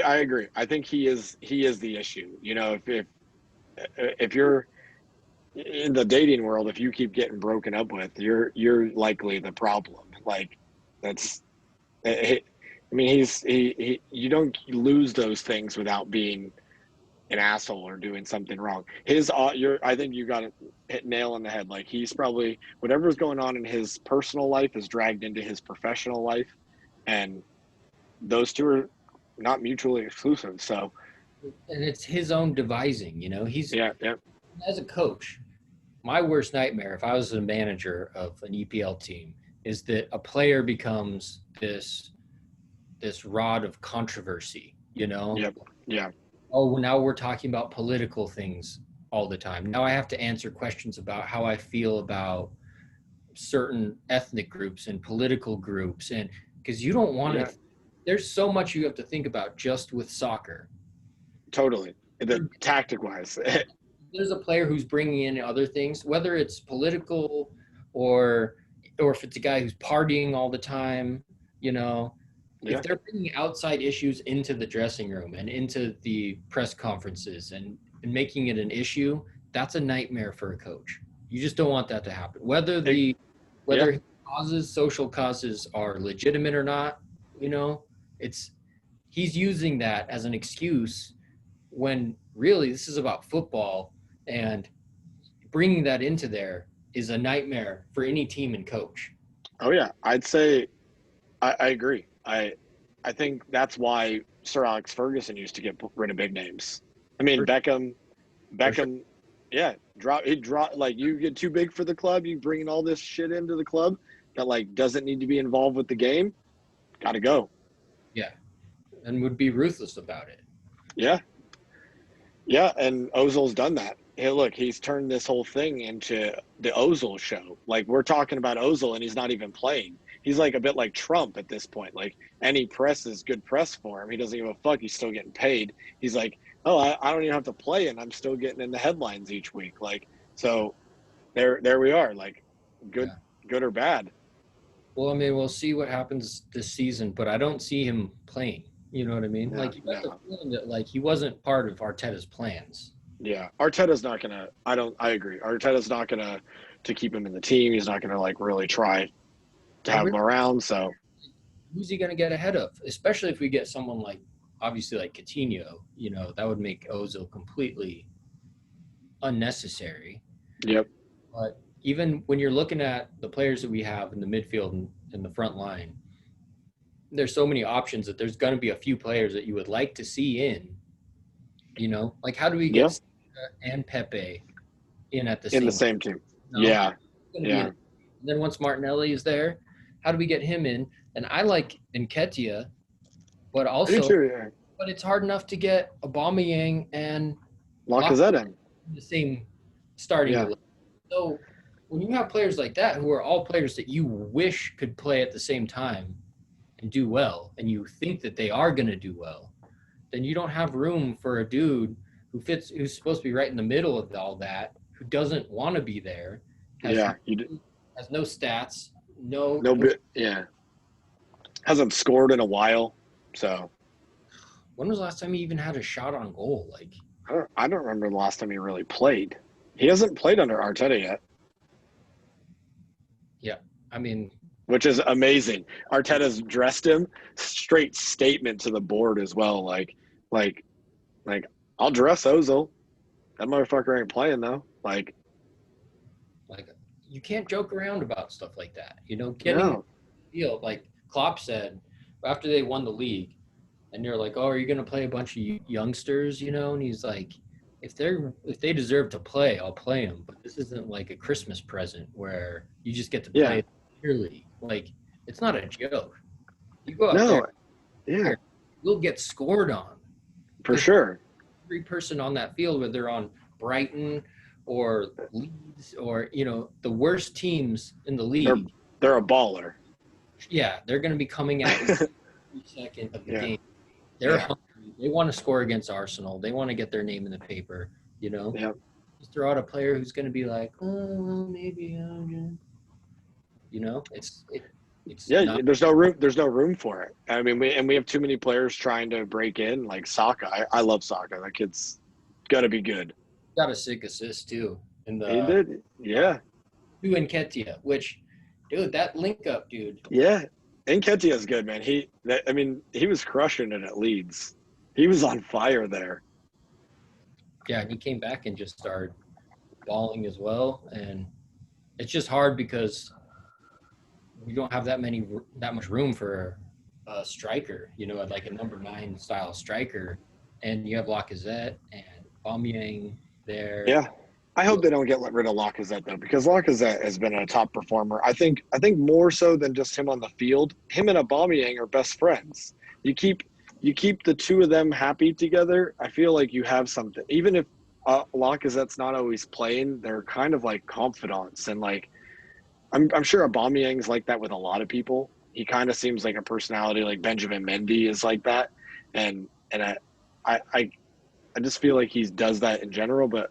I agree. I think he is the issue. You know, if you're in the dating world, if you keep getting broken up with, you're likely the problem. Like that's I mean you don't lose those things without being an asshole or doing something wrong. I think you got it hit nail on the head. Like he's probably whatever's going on in his personal life is dragged into his professional life, and those two are not mutually exclusive. So and it's his own devising, you know. He's as a coach, my worst nightmare, if I was a manager of an EPL team, is that a player becomes this rod of controversy, you know? Yep. Yeah. Oh, now we're talking about political things all the time. Now I have to answer questions about how I feel about certain ethnic groups and political groups, and because you don't want Yeah, to. There's so much you have to think about just with soccer. totally. The tactic wise. There's a player who's bringing in other things, whether it's political or if it's a guy who's partying all the time, you know, if Yeah. they're bringing outside issues into the dressing room and into the press conferences and making it an issue, that's a nightmare for a coach. You just don't want that to happen. Yeah. Whether social causes are legitimate or not, you know, it's he's using that as an excuse when really this is about football, and bringing that into there is a nightmare for any team and coach. Oh yeah. I'd say I agree. I think that's why Sir Alex Ferguson used to get rid of big names. I mean, For, Beckham, for sure. Beckham, yeah, drop like you get too big for the club. You bringing all this shit into the club that like doesn't need to be involved with the game. Got to go. Yeah. And would be ruthless about it. Yeah, yeah, and Ozil's done that. Hey, look, he's turned this whole thing into the Ozil show. Like we're talking about Ozil, and he's not even playing. He's like a bit like Trump at this point. Like any press is good press for him. He doesn't give a fuck. He's still getting paid. He's like, oh, I don't even have to play, and I'm still getting in the headlines each week. Like so, there we are. Like good, Yeah. good or bad. Well, I mean, we'll see what happens this season, but I don't see him playing. You know what I mean? No, Like you got the no. feeling that like he wasn't part of Arteta's plans. Yeah, Arteta's not gonna. I don't. I agree. Arteta's not gonna to keep him in the team. He's not gonna like really try to And have him really, around. So who's he going to get ahead of? Especially if we get someone like, obviously, like Coutinho. You know, that would make Ozil completely unnecessary. yep. But even when you're looking at the players that we have in the midfield and in the front line, there's so many options that there's going to be a few players that you would like to see in. You know, like how do we Yeah, get Saka and Pepe in at the in the same time? same team. No, Yeah, it's going to be. yeah. And then once Martinelli is there, how do we get him in? And I like Nketiah, but I do also, too. Yeah. but it's hard enough to get Aubameyang and Lacazette in. in the same starting Yeah, 11. So when you have players like that who are all players that you wish could play at the same time and do well, and you think that they are going to do well, then you don't have room for a dude who's supposed to be right in the middle of all that, who doesn't want to be there, has yeah. You did, has no stats, no. no bit. Yeah, hasn't scored in a while. So When was the last time he even had a shot on goal? Like, I don't remember the last time he really played. He hasn't played under Arteta yet, yeah, I mean, which is amazing. Arteta's dressed him straight statement to the board as well. Like, like I'll dress Ozil. That motherfucker ain't playing though. like you can't joke around about stuff like that. You know, getting No, field like Klopp said after they won the league, and they're like, "Oh, are you going to play a bunch of youngsters?" You know, and he's like, "If they deserve to play, I'll play them. But this isn't like a Christmas present where you just get to yeah, play purely. Like it's not a joke. You go out no, there, yeah, you'll get scored on. for sure. Every person on that field, whether they're on Brighton or Leeds or the worst teams in the They're league, they're a baller. yeah, they're going to be coming out every second of the Yeah, game. They're yeah, hungry. They want to score against Arsenal. They want to get their name in the paper. You know, yeah, just throw out a player who's going to be like, oh, well, maybe, it's yeah. not. There's no room for it. I mean, we have too many players trying to break in. Like Saka, I love Saka. That kid's gonna be good. Got a sick assist too in He the did. Yeah, to Nketiah, which, dude, that link up, dude. yeah. Nketiah's good, man. I mean, he was crushing it at Leeds. He was on fire there. Yeah, and he came back and just started balling as well. And it's just hard because we don't have that much room for a striker, like a number 9 style striker. And you have Lacazette and Aubameyang there. Yeah. I hope they don't get rid of Lacazette though, because Lacazette has been a top performer. I think more so than just him on the field. Him and Aubameyang are best friends. You keep the two of them happy together. I feel like you have something. Even if Lacazette's not always playing, they're kind of like confidants, and like I'm sure Aubameyang's like that with a lot of people. He kind of seems like a personality like Benjamin Mendy is like that, and I I I just feel like he does that in general. But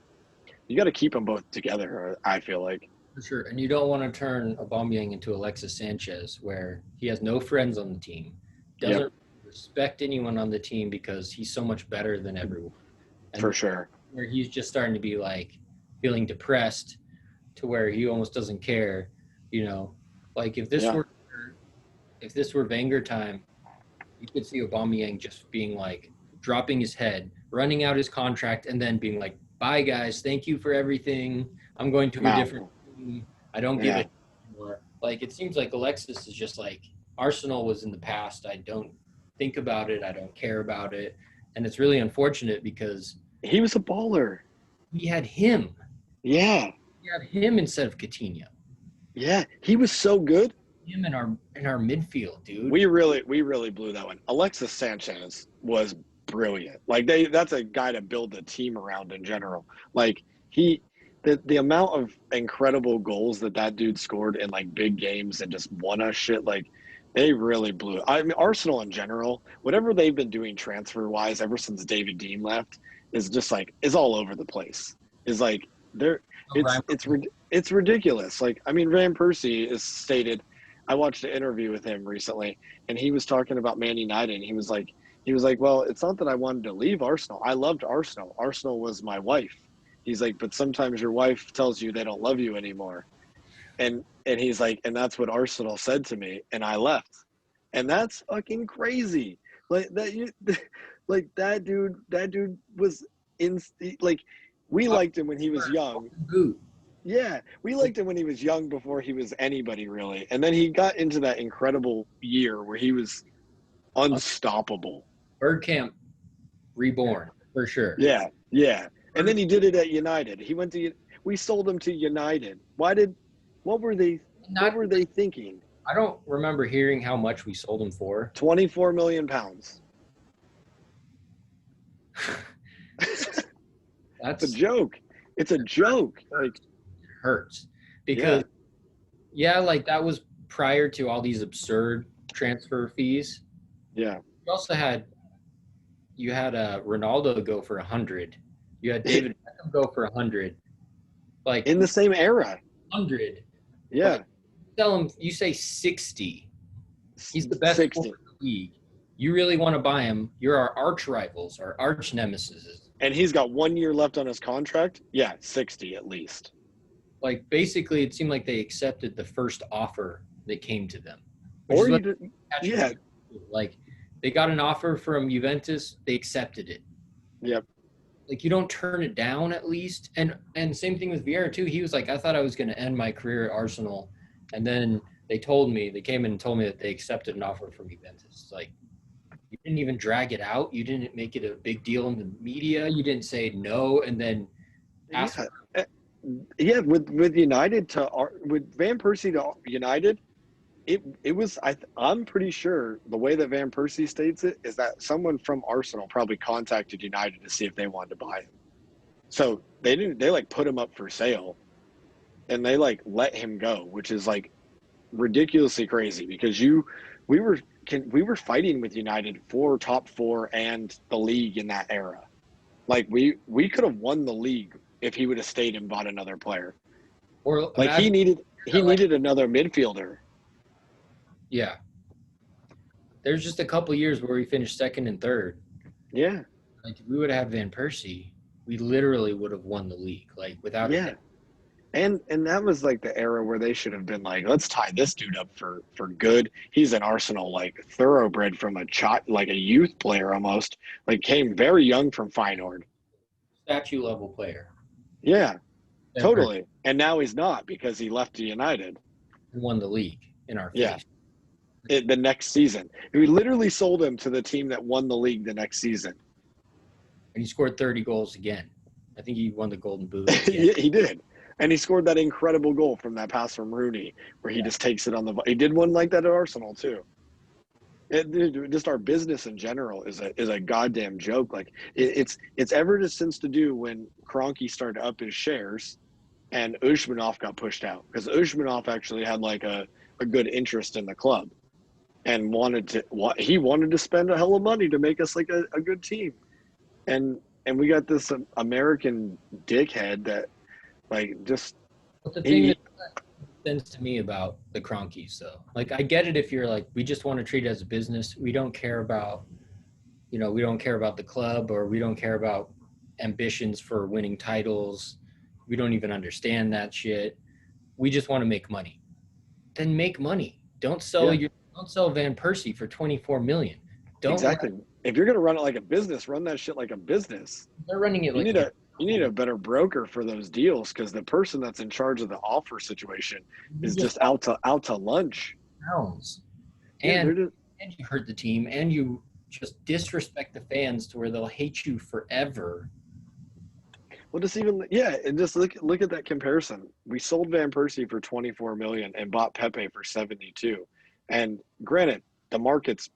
you got to keep them both together. I feel like. For sure. And you don't want to turn Aubameyang into Alexis Sanchez, where he has no friends on the team, Yep, doesn't respect anyone on the team because he's so much better than everyone. for And sure. where he's just starting to be like feeling depressed to where he almost doesn't care, you know. Like Yeah, if this were Wenger time, you could see Aubameyang just being like dropping his head, running out his contract, and then being like, "Bye, guys. Thank you for everything. I'm going to a no, different team. I don't give yeah. it anymore." Like it seems like Alexis is just like Arsenal was in the past. I don't think about it. I don't care about it, and it's really unfortunate because He was a baller. we had him. Yeah, We had him instead of Coutinho. yeah. He was so good. Him in our midfield, dude. We really blew that one. Alexis Sanchez was brilliant. Like that's a guy to build a team around in general. Like he the amount of incredible goals that dude scored in like big games and just won us shit like they really blew. I mean Arsenal in general, whatever they've been doing transfer wise ever since David Dean left is just like is all over the place. Is like they're it's ridiculous. Like I mean Van Persie is stated I watched an interview with him recently, and he was talking about Man United. And he was like, well, it's not that I wanted to leave Arsenal. I loved Arsenal. Arsenal was my wife. He's like, but sometimes your wife tells you they don't love you anymore, and he's like, and that's what Arsenal said to me, and I left, and that's fucking crazy. Like that, like that dude was in like we liked him when he was young. Boot. Yeah, we liked him when he was young before he was anybody really. And then he got into that incredible year where he was unstoppable. Bergkamp reborn for sure. Yeah, yeah. And then he did it at United. He went to we sold him to United. What were they Not thinking? I don't remember hearing how much we sold him for. 24 million pounds. It's a That's joke. It's a joke. Like hurts because like that was prior to all these absurd transfer fees. yeah. You also had Ronaldo go for 100. You had David Beckham go for 100. Like In the same era. 100. Yeah. Like, tell him you say 60. He's the best 60. in the league. You really want to buy him? You're our arch rivals, our arch nemesis. And he's got 1 year left on his contract. Yeah, 60 at least. Like basically, it seemed like they accepted the first offer that came to them. Or you did, yeah. Like they got an offer from Juventus, they accepted it. Yep. Like you don't turn it down at least. And same thing with Vieira too. He was like, I thought I was going to end my career at Arsenal, and then they came in and told me that they accepted an offer from Juventus. Like you didn't even drag it out. You didn't make it a big deal in the media. You didn't say no and then ask. Yeah, with United with Van Persie to United, it was I'm pretty sure the way that Van Persie states it is that someone from Arsenal probably contacted United to see if they wanted to buy him. So they like put him up for sale, and they like let him go, which is like ridiculously crazy because we were fighting with United for top four and the league in that era. Like we could have won the league if he would have stayed and bought another player. Or like he needed another midfielder. Yeah. There's just a couple years where we finished second and third. Yeah. Like if we would have had Van Persie, we literally would have won the league. Like without a doubt. And that was like the era where they should have been like, let's tie this dude up for good. He's an Arsenal like thoroughbred from a child, like a youth player almost. Like came very young from Feyenoord. Statue level player. Yeah, totally. And now he's not because he left to United. And won the league in our face. Yeah. The next season. We literally sold him to the team that won the league the next season. And he scored 30 goals again. I think he won the Golden Boot. Yeah, he did. And he scored that incredible goal from that pass from Rooney where he just takes it on the – he did one like that at Arsenal too. Just our business in general is a goddamn joke. Like it's ever since to do when Kroenke started up his shares and Ushmanov got pushed out because Ushmanov actually had like a good interest in the club and wanted to spend a hell of money to make us like a good team. And we got this American dickhead that like just But the thing he that makes sense to me about the Cronkies, though, like I get it if you're like, we just want to treat it as a business. We don't care about, we don't care about the club, or we don't care about ambitions for winning titles. We don't even understand that shit. We just want to make money. Then make money. yeah, Don't sell Van Persie for 24 million. Don't let, exactly. If you're gonna run it like a business, run that shit like a business. they're running it You like need a a better broker for those deals because the person that's in charge of the offer situation you is just just out to lunch. pounds. Yeah, And they're just and you hurt the team, and you just disrespect the fans to where they'll hate you forever. well, just even yeah, and just look at that comparison. We sold Van Persie for 24 million and bought Pepe for 72. And granted, the market's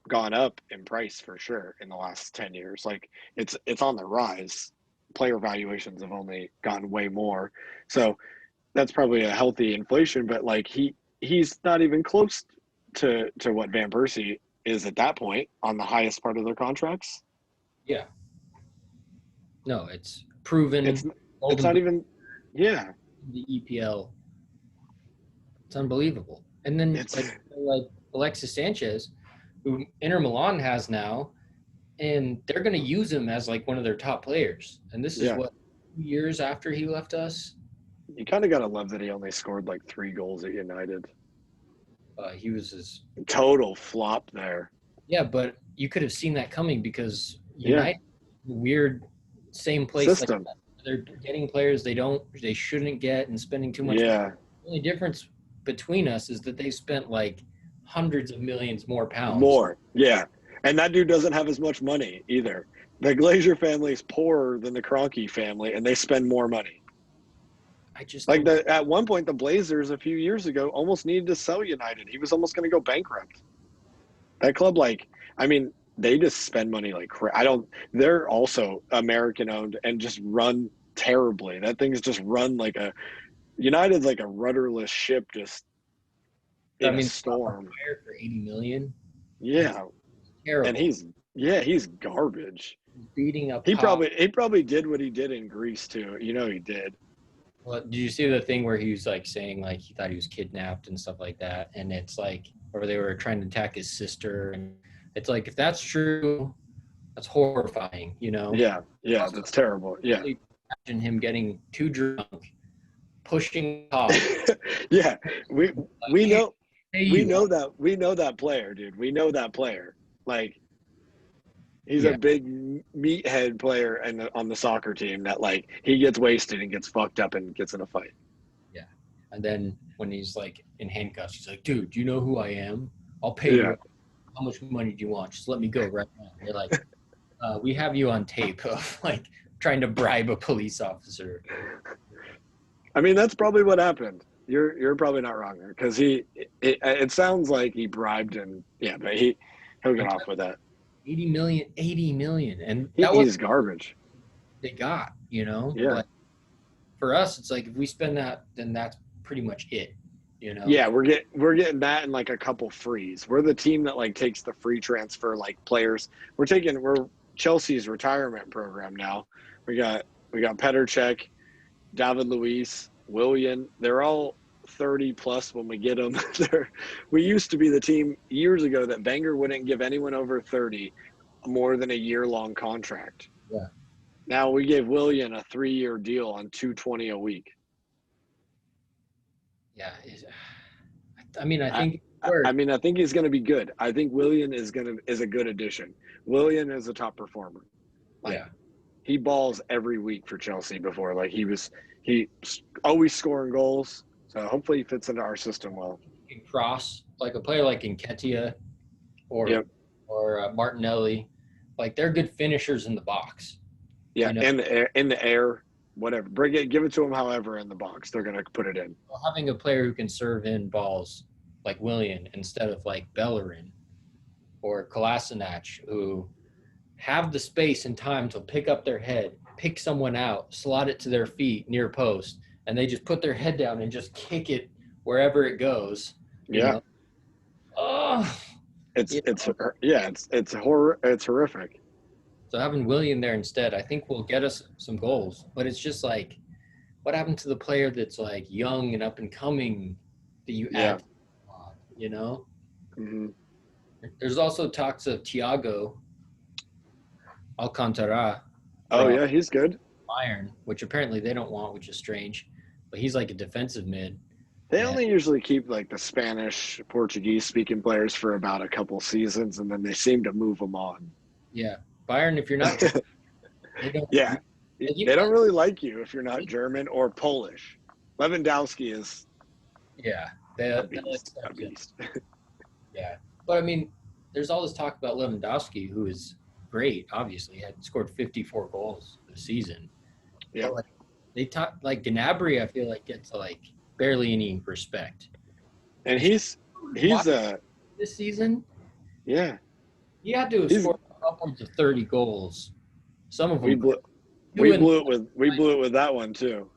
gone up in price for sure in the last 10 years. Like it's on the rise. Player valuations have only gotten way more. So that's probably a healthy inflation, but like he's not even close to what Van Persie is at that point on the highest part of their contracts. Yeah. No, it's It's proven it's golden not boot even yeah. in the EPL. It's unbelievable. And then It's like Alexis Sanchez, who Inter Milan has now, and they're going to use him as like one of their top players. And this is yeah. what, 2 years after he left us. You kind of got to love that he only scored like 3 goals at United. He was his Total flop there. Yeah, but you could have seen that coming because Yeah. United, weird, same place like System. that. They're getting players they shouldn't get and spending too much. Yeah. The only difference between us is that they spent like hundreds of millions more pounds. More. Yeah. And that dude doesn't have as much money either. The Glazer family is poorer than the Kroenke family, and they spend more money. I just Like don't. at one point, the Blazers a few years ago almost needed to sell United. He was almost going to go bankrupt. That club, like, I mean, they just spend money like I don't. They're also American owned and just run terribly. That thing's just run like a United's like a rudderless ship, just I in a mean, storm. Player for 80 million. Yeah, Terrible. and he's garbage. He's beating up He top. probably did what he did in Greece too. You know he did. Well, did you see the thing where he was like saying like he thought he was kidnapped and stuff like that? And it's like, or they were trying to attack his sister, and it's like, if that's true, that's horrifying, Yeah, Also, that's terrible. Yeah, really imagine him getting too drunk, pushing off. yeah. We we know Hey, we you. know that player, dude. We know that player. Like he's a Yeah, big meathead player and on the soccer team that like he gets wasted and gets fucked up and gets in a fight. yeah. And then when he's like in handcuffs, he's like, "Dude, do you know who I am? I'll pay Yeah. you. How much money do you want? Just let me go right now." They're like, "We have you on tape of like trying to bribe a police officer." I mean, that's probably what happened. You're probably not wrong there because it sounds like he bribed him. Yeah, but he'll get off with that. 80 million. And that was He's garbage. they got, Yeah. But for us, it's like if we spend that, then that's pretty much it. Yeah, we're getting that and like a couple frees. We're the team that like takes the free transfer like players. We're Chelsea's retirement program now. We got Petr Cech, David Luiz, Willian. They're all 30 plus when we get them. We used to be the team years ago that Wenger wouldn't give anyone over 30 more than a year-long contract. Yeah. Now we gave Willian a 3-year deal on 220 a week. Yeah. I mean, I think I think he's going to be good. I think Willian is a good addition. Willian is a top performer. Like, yeah. he balls every week for Chelsea before. Like he's always scoring goals. So hopefully he fits into our system well. He can cross like a player like Nketiah or Yep. or Martinelli. Like they're good finishers in the box. Yeah, in the air, whatever. Give it to them. However, in the box, they're gonna put it in. Having a player who can serve in balls like Willian instead of like Bellerin or Kolasinac, who have the space and time to pick up their head, pick someone out, slot it to their feet near post, and they just put their head down and just kick it wherever it goes. You Yeah. know? Oh, It's horror. It's horrific. so having William there instead, I think will get us some goals. But it's just like, what happened to the player that's like young and up and coming that you Yeah. add? You know, Mm-hmm. there's also talks of Thiago Alcantara Oh from yeah, he's good. Bayern, which apparently they don't want, which is strange. But he's like a defensive mid. They And only usually keep like the Spanish, Portuguese speaking players for about a couple seasons, and then they seem to move them on. yeah, Bayern, if you're not, they don't. Yeah, Like, they don't really like you if you're not German or Polish. Lewandowski is yeah, a they'll beast. A accept it. beast. Yeah, but I mean, there's all this talk about Lewandowski, who is great. Obviously, he had scored 54 goals this season. Yeah, But like they talk like Gnabry, I feel like gets like barely any respect. and he's This season, yeah. he had to have He's scored upwards of 30 goals. Some of we them blew we blew it with that one too.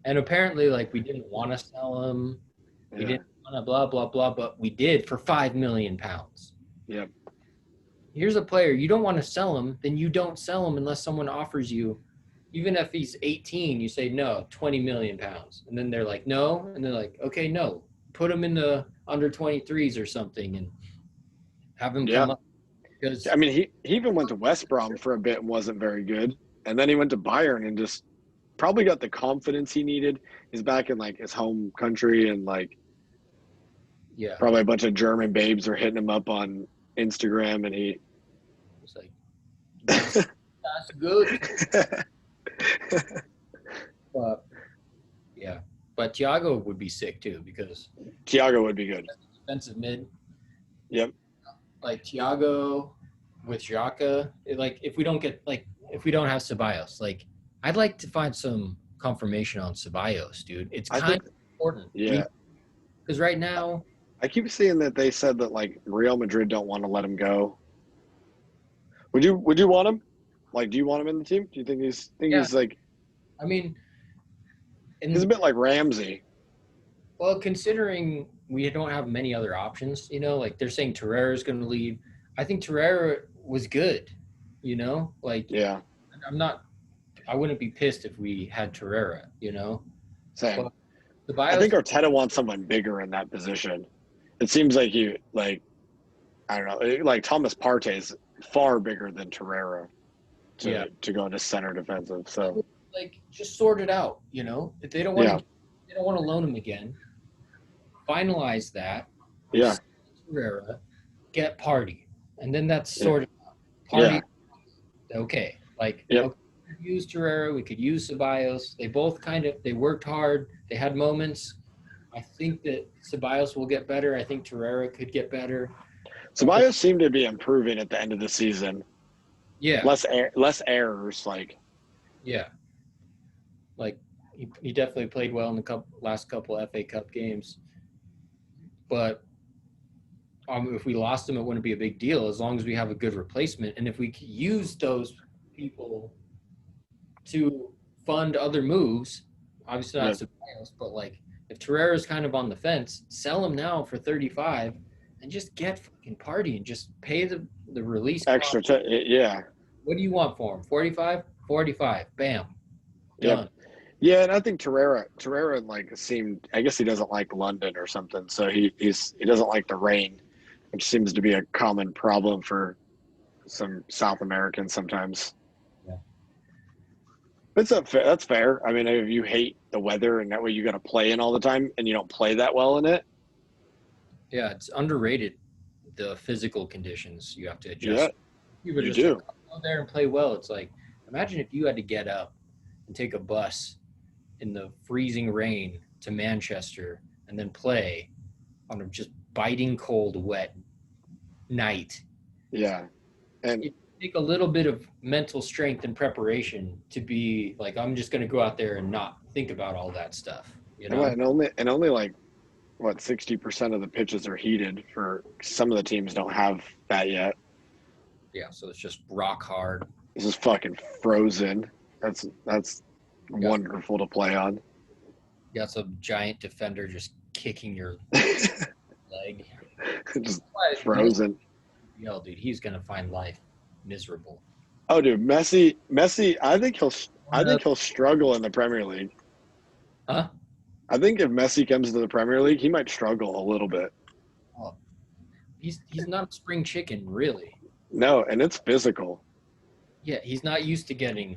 And apparently, like we didn't want to sell him. We Yeah. didn't want to blah blah blah, but we did for £5 million. Yep. Here's a player you don't want to sell him, then you don't sell him unless someone offers you. Even if he's 18, you say no, £20 million, and then they're like no, and they're like okay, no, put him in the under 23s or something and have him come up. Because I mean, he even went to West Brom for a bit and wasn't very good, and then he went to Bayern and just probably got the confidence he needed. He's back in like his home country, and like yeah, probably a bunch of German babes are hitting him up on Instagram, and he. it's like that's good. But yeah, but Thiago would be sick too because Thiago would be good. defensive mid. Yep. Like Thiago with Xhaka, like if we don't have Ceballos, like I'd like to find some confirmation on Ceballos, dude. It's kind of important. Yeah. Because right now, I keep seeing that they said that like Real Madrid don't want to let him go. Would you want him? Like, do you want him in the team? Do you think he's like? I mean, He's a bit like Ramsey. Well, considering we don't have many other options, like they're saying Torreira's going to leave. I think Torreira was good, like Yeah. I wouldn't be pissed if we had Torreira, Same. But I think Arteta wants someone bigger in that position. It seems like I don't know, like Thomas Partey's far bigger than Torreira to go into center defensive. So like just sort it out, if they don't want to loan him again, finalize that. Yeah. Torreira, get Party, and then that's sorted out. Party, okay. Like okay, we could use Torreira, we could use Ceballos. They both they worked hard. They had moments. I think that Ceballos will get better. I think Torreira could get better. Ceballos seemed to be improving at the end of the season. Yeah. Less errors, like. Yeah. Like he definitely played well in the last couple FA Cup games. But if we lost him, it wouldn't be a big deal as long as we have a good replacement. And if we could use those people to fund other moves, obviously not Ceballos, but like if Torreira's kind of on the fence, sell him now for 35 and just get fucking Party and just pay the release extra. What do you want for him? 45? 45. Bam. Done. Yeah, and I think Torreira like seemed. I guess he doesn't like London or something, so he doesn't like the rain, which seems to be a common problem for some South Americans sometimes. Yeah, that's fair. I mean, if you hate the weather and that way you got to play in all the time and you don't play that well in it. Yeah, it's underrated. The physical conditions you have to adjust. Yeah, you just do. Go there and play well. It's like imagine if you had to get up and take a bus in the freezing rain to Manchester and then play on a just biting cold, wet night. Yeah. And it take a little bit of mental strength and preparation to be like, I'm just going to go out there and not think about all that stuff. And only like, what, 60% of the pitches are heated for some of the teams don't have that yet. Yeah. So it's just rock hard. This is fucking frozen. That's wonderful to play on. You got some giant defender just kicking your leg. Just frozen. Yo, dude, he's gonna find life miserable. Oh, dude, Messi. I think he'll struggle in the Premier League. Huh? I think if Messi comes to the Premier League, he might struggle a little bit. Oh, he's not a spring chicken, really. No, and it's physical. Yeah, he's not used to getting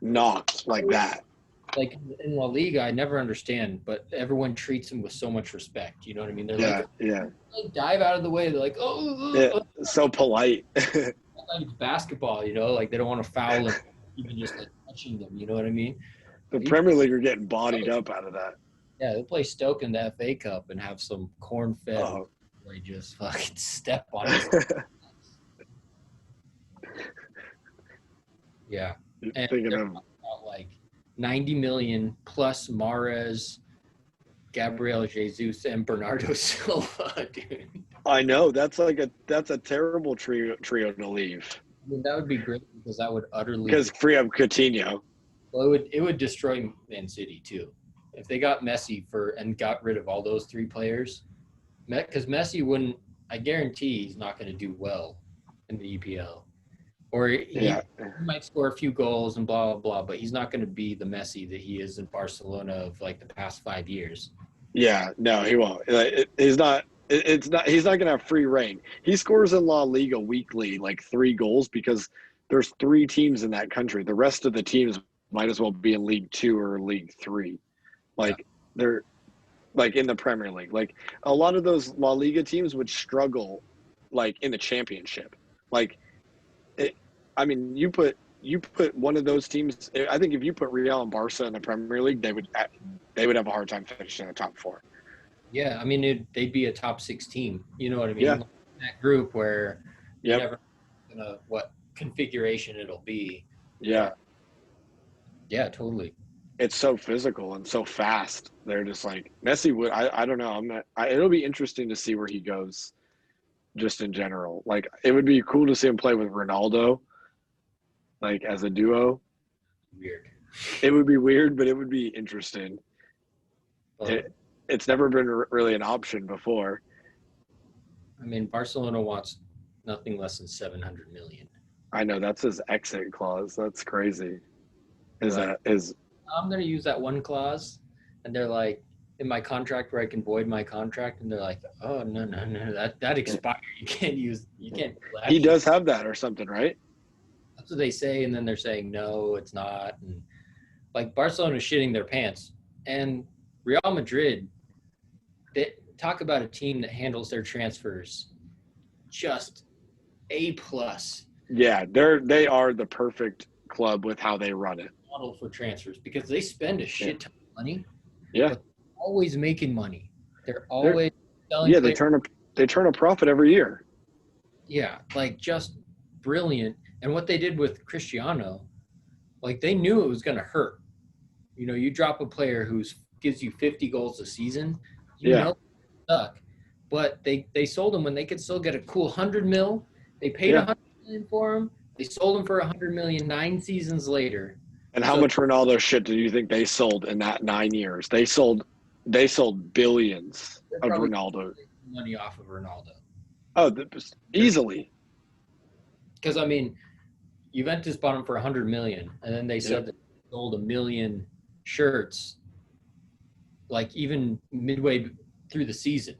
Knocked like that. like in La Liga. I never understand, but everyone treats him with so much respect. You know what I mean? They're like dive out of the way. They're like, So polite. like it's basketball. You know, like they don't want to foul him, even just like touching them. You know what I mean? The Premier League are getting bodied up out of that. Yeah, they'll play Stoke in the FA Cup and have some corn-fed boy just fucking step on it. Yeah. And Thinking of about like 90 million plus Mahrez, Gabriel Jesus, and Bernardo Silva, dude. I know that's a terrible trio to leave. I mean, that would be great because that would utterly because free up Coutinho. Well, it would destroy Man City too if they got Messi and got rid of all those three players. Because Messi wouldn't. I guarantee he's not going to do well in the EPL, or he might score a few goals and blah blah blah. But he's not going to be the Messi that he is in Barcelona of like the past 5 years. Yeah, no, he won't. He's not. It's not. He's not going to have free reign. He scores in La Liga weekly like 3 goals because there's 3 teams in that country. The rest of the teams might as well be in League 2 or League 3. They're like in the Premier League. Like a lot of those La Liga teams would struggle like in the championship. You put one of those teams. I think if you put Real and Barca in the Premier League, they would have a hard time finishing in the top 4. Yeah, I mean they'd be a top 6 team. You know what I mean? Yeah. That group where you never know what configuration it'll be. Yeah. Yeah, totally. It's so physical and so fast. They're just like Messi would. I don't know. It'll be interesting to see where he goes, just in general. Like it would be cool to see him play with Ronaldo, like as a duo. Weird. It would be weird, but it would be interesting. It's never been really an option before. I mean, Barcelona wants nothing less than 700 million. I know that's his exit clause. That's crazy. I'm going to use that one clause, and they're like, in my contract where I can void my contract, and they're like, oh, no, that expired. You can't do that. He does have that or something, right? That's what they say, and then they're saying, no, it's not. And like Barcelona's shitting their pants. And Real Madrid, they talk about a team that handles their transfers just A+. Yeah, they are the perfect club with how they run it. Model for transfers because they spend a shit ton of money. Yeah, but they're always making money. They're always selling. Yeah, they turn a profit every year. Yeah, like just brilliant. And what they did with Cristiano, like they knew it was going to hurt. You know, you drop a player who gives you 50 goals a season, you know, suck. But they sold him when they could still get a cool 100 mil. They paid 100 million for him. They sold him for 100 million 9 seasons later. And how much Ronaldo shit do you think they sold in that 9 years? They sold billions of Ronaldo. Money off of Ronaldo. Oh, easily. Because I mean, Juventus bought him for 100 million, and then they said that they sold 1 million shirts, like even midway through the season.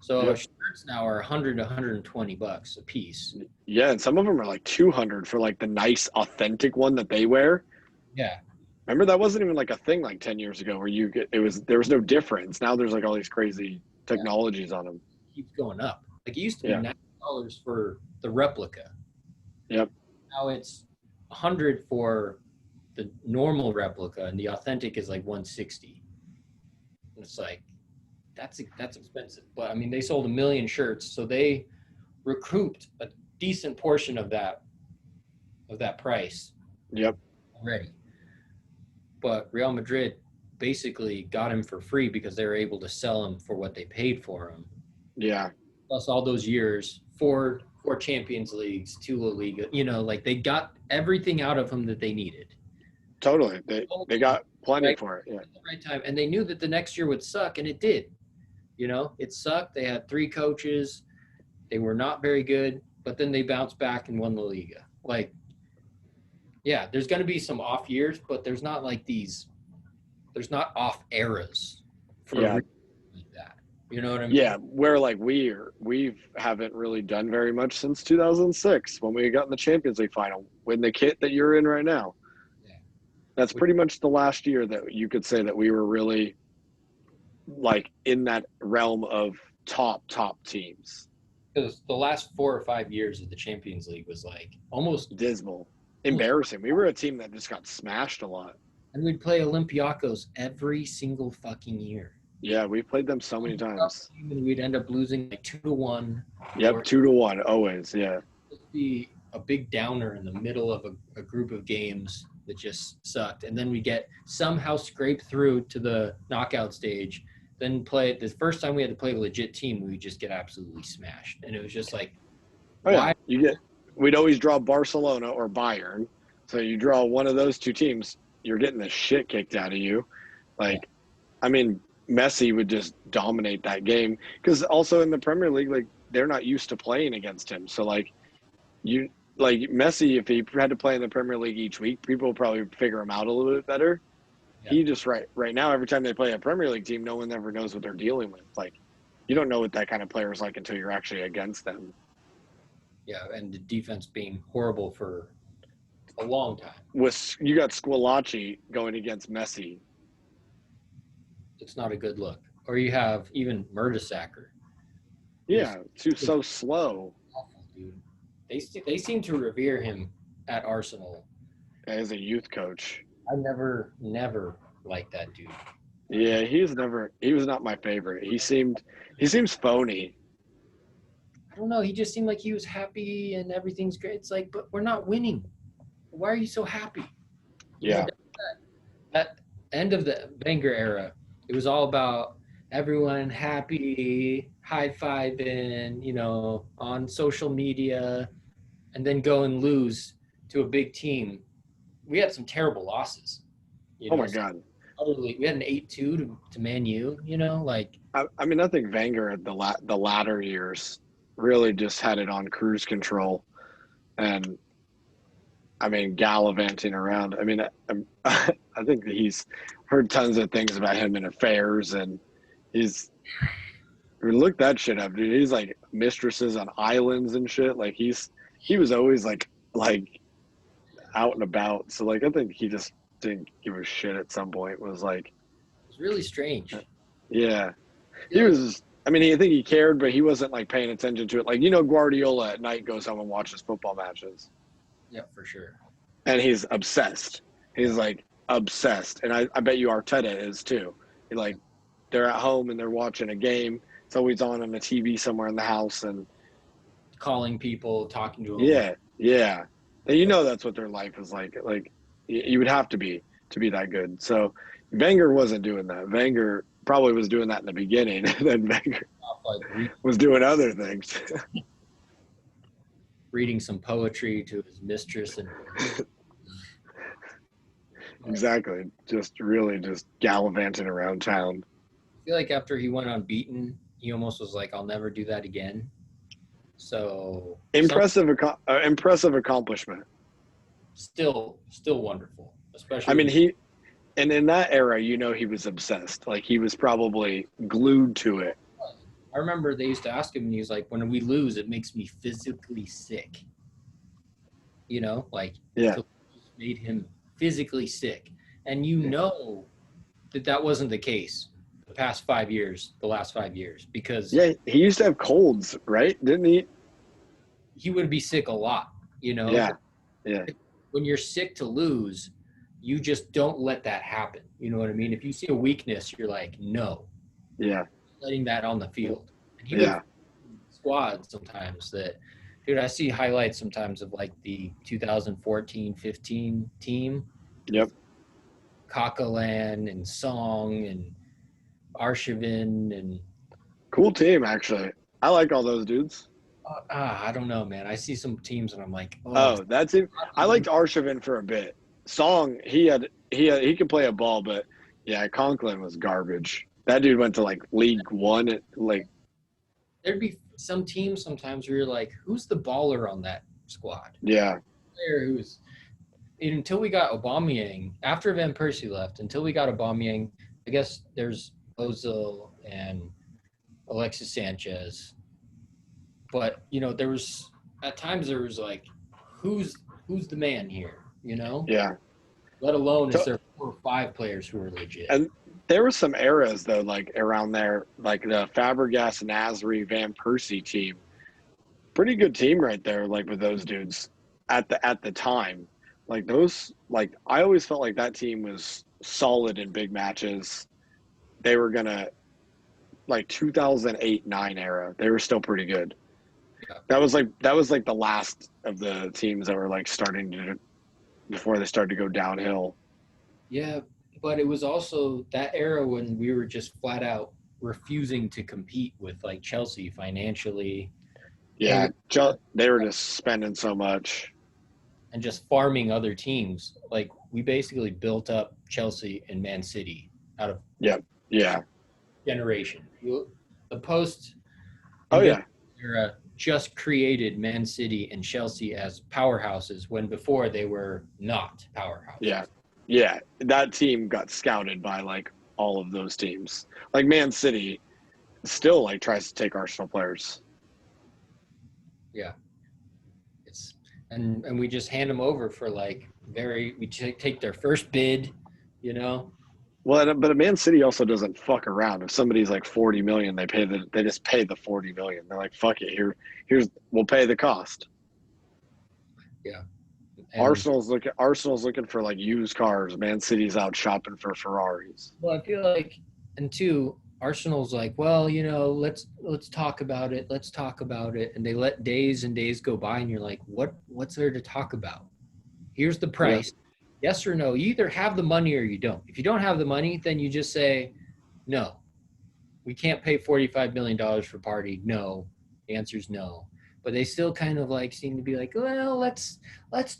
So shirts now are $100 to $120 a piece. Yeah, and some of them are like 200 for like the nice, authentic one that they wear. Yeah. Remember that wasn't even like a thing like 10 years ago where there was no difference. Now there's like all these crazy technologies on them. It keeps going up. Like it used to be $90 for the replica. Yep. Now it's 100 for the normal replica, and the authentic is like 160. And it's like that's expensive. But I mean, they sold 1 million shirts, so they recouped a decent portion of that price. Yep. Already. But Real Madrid basically got him for free because they were able to sell him for what they paid for him. Yeah. Plus all those years, 4 Champions Leagues, 2 La Liga, you know, like they got everything out of him that they needed. Totally. They got plenty Right for it. Yeah. at the right time, and they knew that the next year would suck, and it did. You know, it sucked. They had 3 coaches. They were not very good, but then they bounced back and won the Liga. Like, yeah, there's going to be some off years, but there's not like these. There's not off eras for a Yeah. reason like that. You know what I mean? Yeah. Where like we haven't really done very much since 2006 when we got in the Champions League final, when the kit that you're in right now. Yeah. That's pretty much the last year that you could say that we were really like in that realm of top teams. Because the last 4 or 5 years of the Champions League was like almost Dismal, embarrassing. We were a team that just got smashed a lot. and we'd play Olympiacos every single fucking year. Yeah, we played them so many times. And we'd end up losing like 2-1. Yep, 2-1 always. Yeah, It'd be a big downer in the middle of a group of games that just sucked, and then we get somehow scrape through to the knockout stage. Then play the first time we had to play a legit team, we would just get absolutely smashed, and it was just like, why? We'd always draw Barcelona or Bayern. So you draw one of those two teams, you're getting the shit kicked out of you. Like, I mean, Messi would just dominate that game because also in the Premier League, like they're not used to playing against him. So like Messi, if he had to play in the Premier League each week, people would probably figure him out a little bit better. Yeah. He just right now, every time they play a Premier League team, no one ever knows what they're dealing with. Like, you don't know what that kind of player is like until you're actually against them. Yeah, and the defense being horrible for a long time. You got Squillaci going against Messi. It's not a good look. Or you have even Mertesacker. Yeah, too so slow. Awful, dude. They seem to revere him at Arsenal. As a youth coach. I never liked that dude. Yeah, he was not my favorite. He seems phony. I don't know. He just seemed like he was happy and everything's great. It's like, but we're not winning. Why are you so happy? Yeah. That end of the Wenger era, it was all about everyone happy, high-fiving, you know, on social media, and then go and lose to a big team. We had some terrible losses. Oh, my God. Utterly, we had an 8-2 to Man U, you know, like. I mean, I think Wenger at the latter years really just had it on cruise control, and I mean gallivanting around. I mean, I think that he's heard tons of things about him in affairs, and look that shit up, dude. He's like mistresses on islands and shit. Like he was always like out and about. So like I think he just didn't give a shit at some point. Was like, it's really strange. Yeah. He was, I mean, I think he cared, but he wasn't like paying attention to it. Like, you know, Guardiola at night goes home and watches football matches. Yeah, for sure. And he's obsessed. He's like obsessed. And I bet you Arteta is too. Like, they're at home and they're watching a game. It's always on the TV somewhere in the house and calling people, talking to them. Yeah, yeah. And you know that's what their life is like. Like, you would have to be that good. So Wenger wasn't doing that. Wenger probably was doing that in the beginning. Then Wenger was doing other things. Reading some poetry to his mistress. And exactly. Just really just gallivanting around town. I feel like after he went unbeaten, he almost was like, I'll never do that again. So impressive accomplishment. Still wonderful. Especially I mean, and in that era, you know, he was obsessed. Like, he was probably glued to it. I remember they used to ask him, and he was like, when we lose, it makes me physically sick. You know, like, yeah, it made him physically sick. And you know that wasn't the case the last 5 years, because yeah, he used to have colds, right? Didn't he? He would be sick a lot, you know? Yeah. When you're sick to lose, you just don't let that happen. You know what I mean? If you see a weakness, you're like, no. Yeah. Letting that on the field. And he would squad sometimes that, dude, I see highlights sometimes of like the 2014-15 team. Yep. Coquelin and Song and Arshavin and cool team, actually. I like all those dudes. I don't know, man. I see some teams and I'm like, that's it. I liked Arshavin for a bit. Song, he could play a ball, but yeah, Conklin was garbage. That dude went to like League One, like There'd be some teams sometimes where you're like, who's the baller on that squad? yeah, Player who's until we got Aubameyang, after Van Persie left, until we got Aubameyang, I guess there's Ozil and Alexis Sanchez. But there was at times there was like, who's the man here? yeah. Let alone is So, there 4 or 5 players who are legit. and there were some eras though, like around there, like the Fabregas, Nasri, Van Persie team. Pretty good team right there, like with those dudes at the time. Like those, like I always felt like that team was solid in big matches. They were gonna like 2008-9 era. They were still pretty good. Yeah. That was like the last of the teams that were like starting to before they started to go downhill. Yeah, but it was also that era when we were just flat out refusing to compete with like Chelsea financially Yeah, and they were just spending so much. and just farming other teams. Like we basically built up Chelsea and Man City out of Yep. Yeah. generation. The post Oh yeah. era just created Man City and Chelsea as powerhouses when before they were not powerhouses. Yeah. Yeah. That team got scouted by like all of those teams. Like Man City still like tries to take Arsenal players. Yeah. And we just hand them over for like we take their first bid, you know. Well, but Man City also doesn't fuck around. If somebody's like 40 million, they just pay the 40 million. They're like, fuck it, we'll pay the cost. Yeah. And Arsenal's looking for like used cars. Man City's out shopping for Ferraris. well, I feel like, and two, Arsenal's like, well, let's talk about it. Let's talk about it. And they let days and days go by, and you're like, what's there to talk about? Here's the price. Yeah. Yes or no. You either have the money or you don't. If you don't have the money, then you just say, no, we can't pay $45 million for Partey. No. The answer is no. But they still kind of like seem to be like, well, let's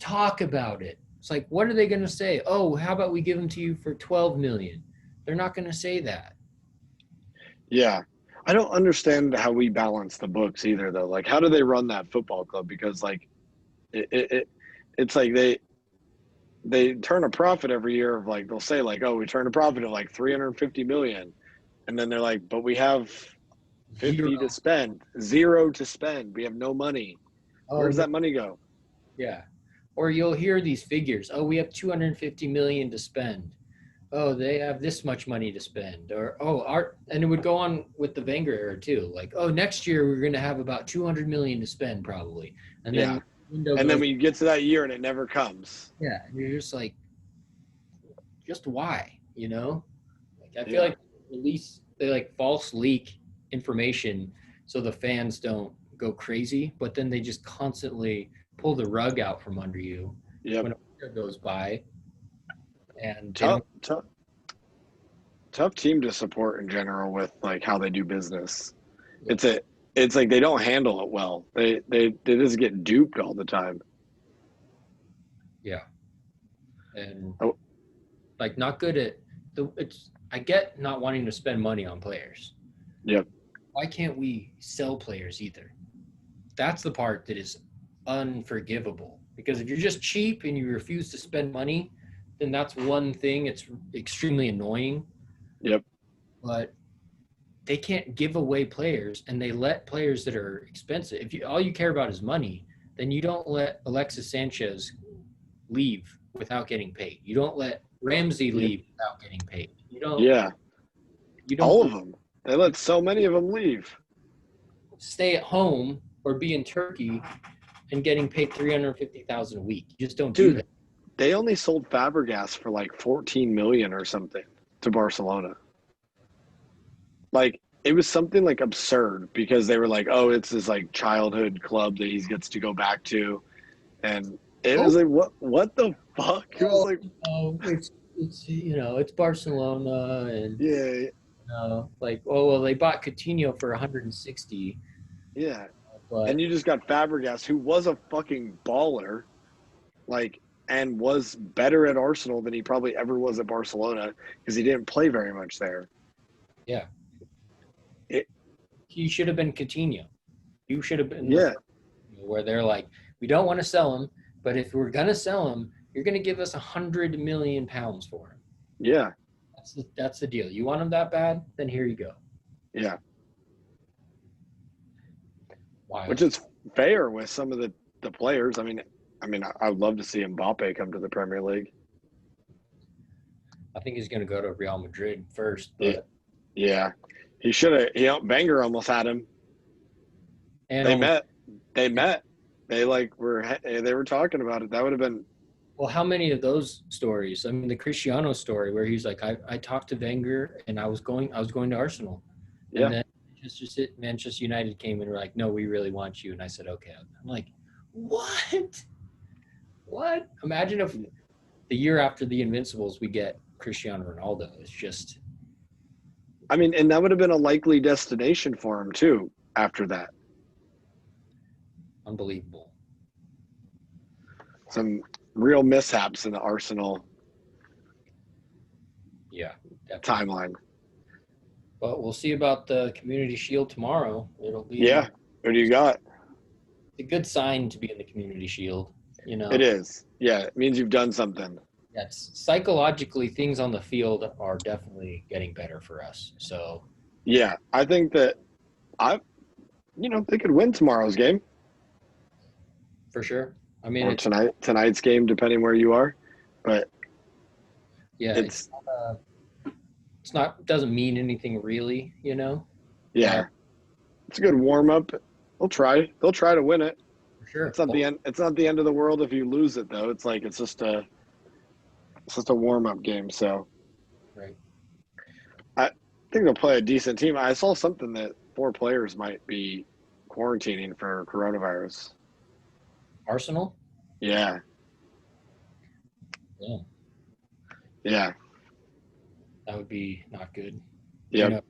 talk about it. It's like, what are they going to say? Oh, how about we give them to you for 12 million? They're not going to say that. Yeah. I don't understand how we balance the books either, though. Like, how do they run that football club? Because like, it's like they turn a profit every year of like they'll say like, oh, we turn a profit of like 350 million, and then they're like, but we have 50 to spend, 0 to spend. We have no money. Where does that money go? Yeah. Or you'll hear these figures. Oh, we have 250 million to spend. Oh, they have this much money to spend. Or and it would go on with the Wenger era too. Like, oh, next year we're going to have about 200 million to spend probably. And then then when you get to that year and it never comes. Yeah, and you're just like, just why? Like I feel like they like false leak information so the fans don't go crazy, but then they just constantly pull the rug out from under you when a year goes by. And tough team to support in general with like how they do business. Yeah. It's like they don't handle it well. They just get duped all the time. Yeah. And like not good at I get not wanting to spend money on players. Yep. Why can't we sell players either? That's the part that is unforgivable. Because if you're just cheap and you refuse to spend money, then that's one thing. It's extremely annoying. Yep. But they can't give away players, and they let players that are expensive. If all you care about is money, then you don't let Alexis Sanchez leave without getting paid. You don't let Ramsey leave without getting paid. You don't. Yeah. You don't. All of them. They let so many of them leave. Stay at home or be in Turkey and getting paid $350,000 a week. You just don't do that. They only sold Fabregas for like 14 million or something to Barcelona. Like it was something like absurd because they were like, oh, it's this like childhood club that he gets to go back to, and it was like, what the fuck? It was like, it's Barcelona and like, oh well, they bought Coutinho for 160. Yeah, and you just got Fabregas, who was a fucking baller. Like and was better at Arsenal than he probably ever was at Barcelona because he didn't play very much there. Yeah. It, He should have been Coutinho. You should have been yeah, where they're like, we don't want to sell him, but if we're gonna sell him, you're gonna give us £100 million for him. yeah, That's the deal. You want him that bad? Then here you go. yeah. Wild. Which is fair with some of the players. I mean, I would love to see Mbappe come to the Premier League. I think he's gonna go to Real Madrid first, Yeah, but yeah. He should have. Wenger almost had him. and They almost, met. They met. They were talking about it. That would have been. well, how many of those stories? I mean, the Cristiano story where he's like, I talked to Wenger and I was going to Arsenal, Yeah. and then Manchester United came and were like, no, we really want you, and I said, okay. I'm like, what? What? Imagine if the year after the Invincibles we get Cristiano Ronaldo. It's just I mean, and that would have been a likely destination for him too. After that, unbelievable. some real mishaps in the Arsenal Yeah, definitely. timeline. But we'll see about the Community Shield tomorrow. It'll be Yeah. What do you got? a good sign to be in the Community Shield. You know, It is. Yeah, it means you've done something. yes, psychologically, things on the field are definitely getting better for us. So, Yeah, I think that they could win tomorrow's game for sure. I mean, or it's tonight's game, depending where you are. But yeah, it's not doesn't mean anything really. You know, yeah, it's a good warm up. They'll try to win it. for sure. It's not the end. It's not the end of the world if you lose it, though. It's just a warm up game. So Right. I think they'll play a decent team. I saw something that 4 players might be quarantining for coronavirus. Arsenal. Yeah, Yeah, yeah, that would be not good. yeah.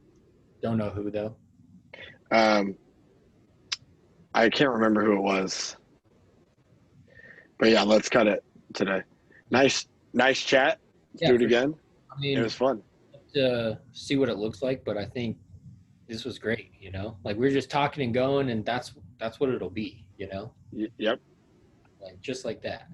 Don't know who though. I can't remember who it was, but yeah, let's cut it today. Nice chat. Let's Yeah, do it for again. I mean, It was fun. to see what it looks like, but I think this was great. You know, like we're just talking and going, and that's what it'll be. You know, Yep. like just like that.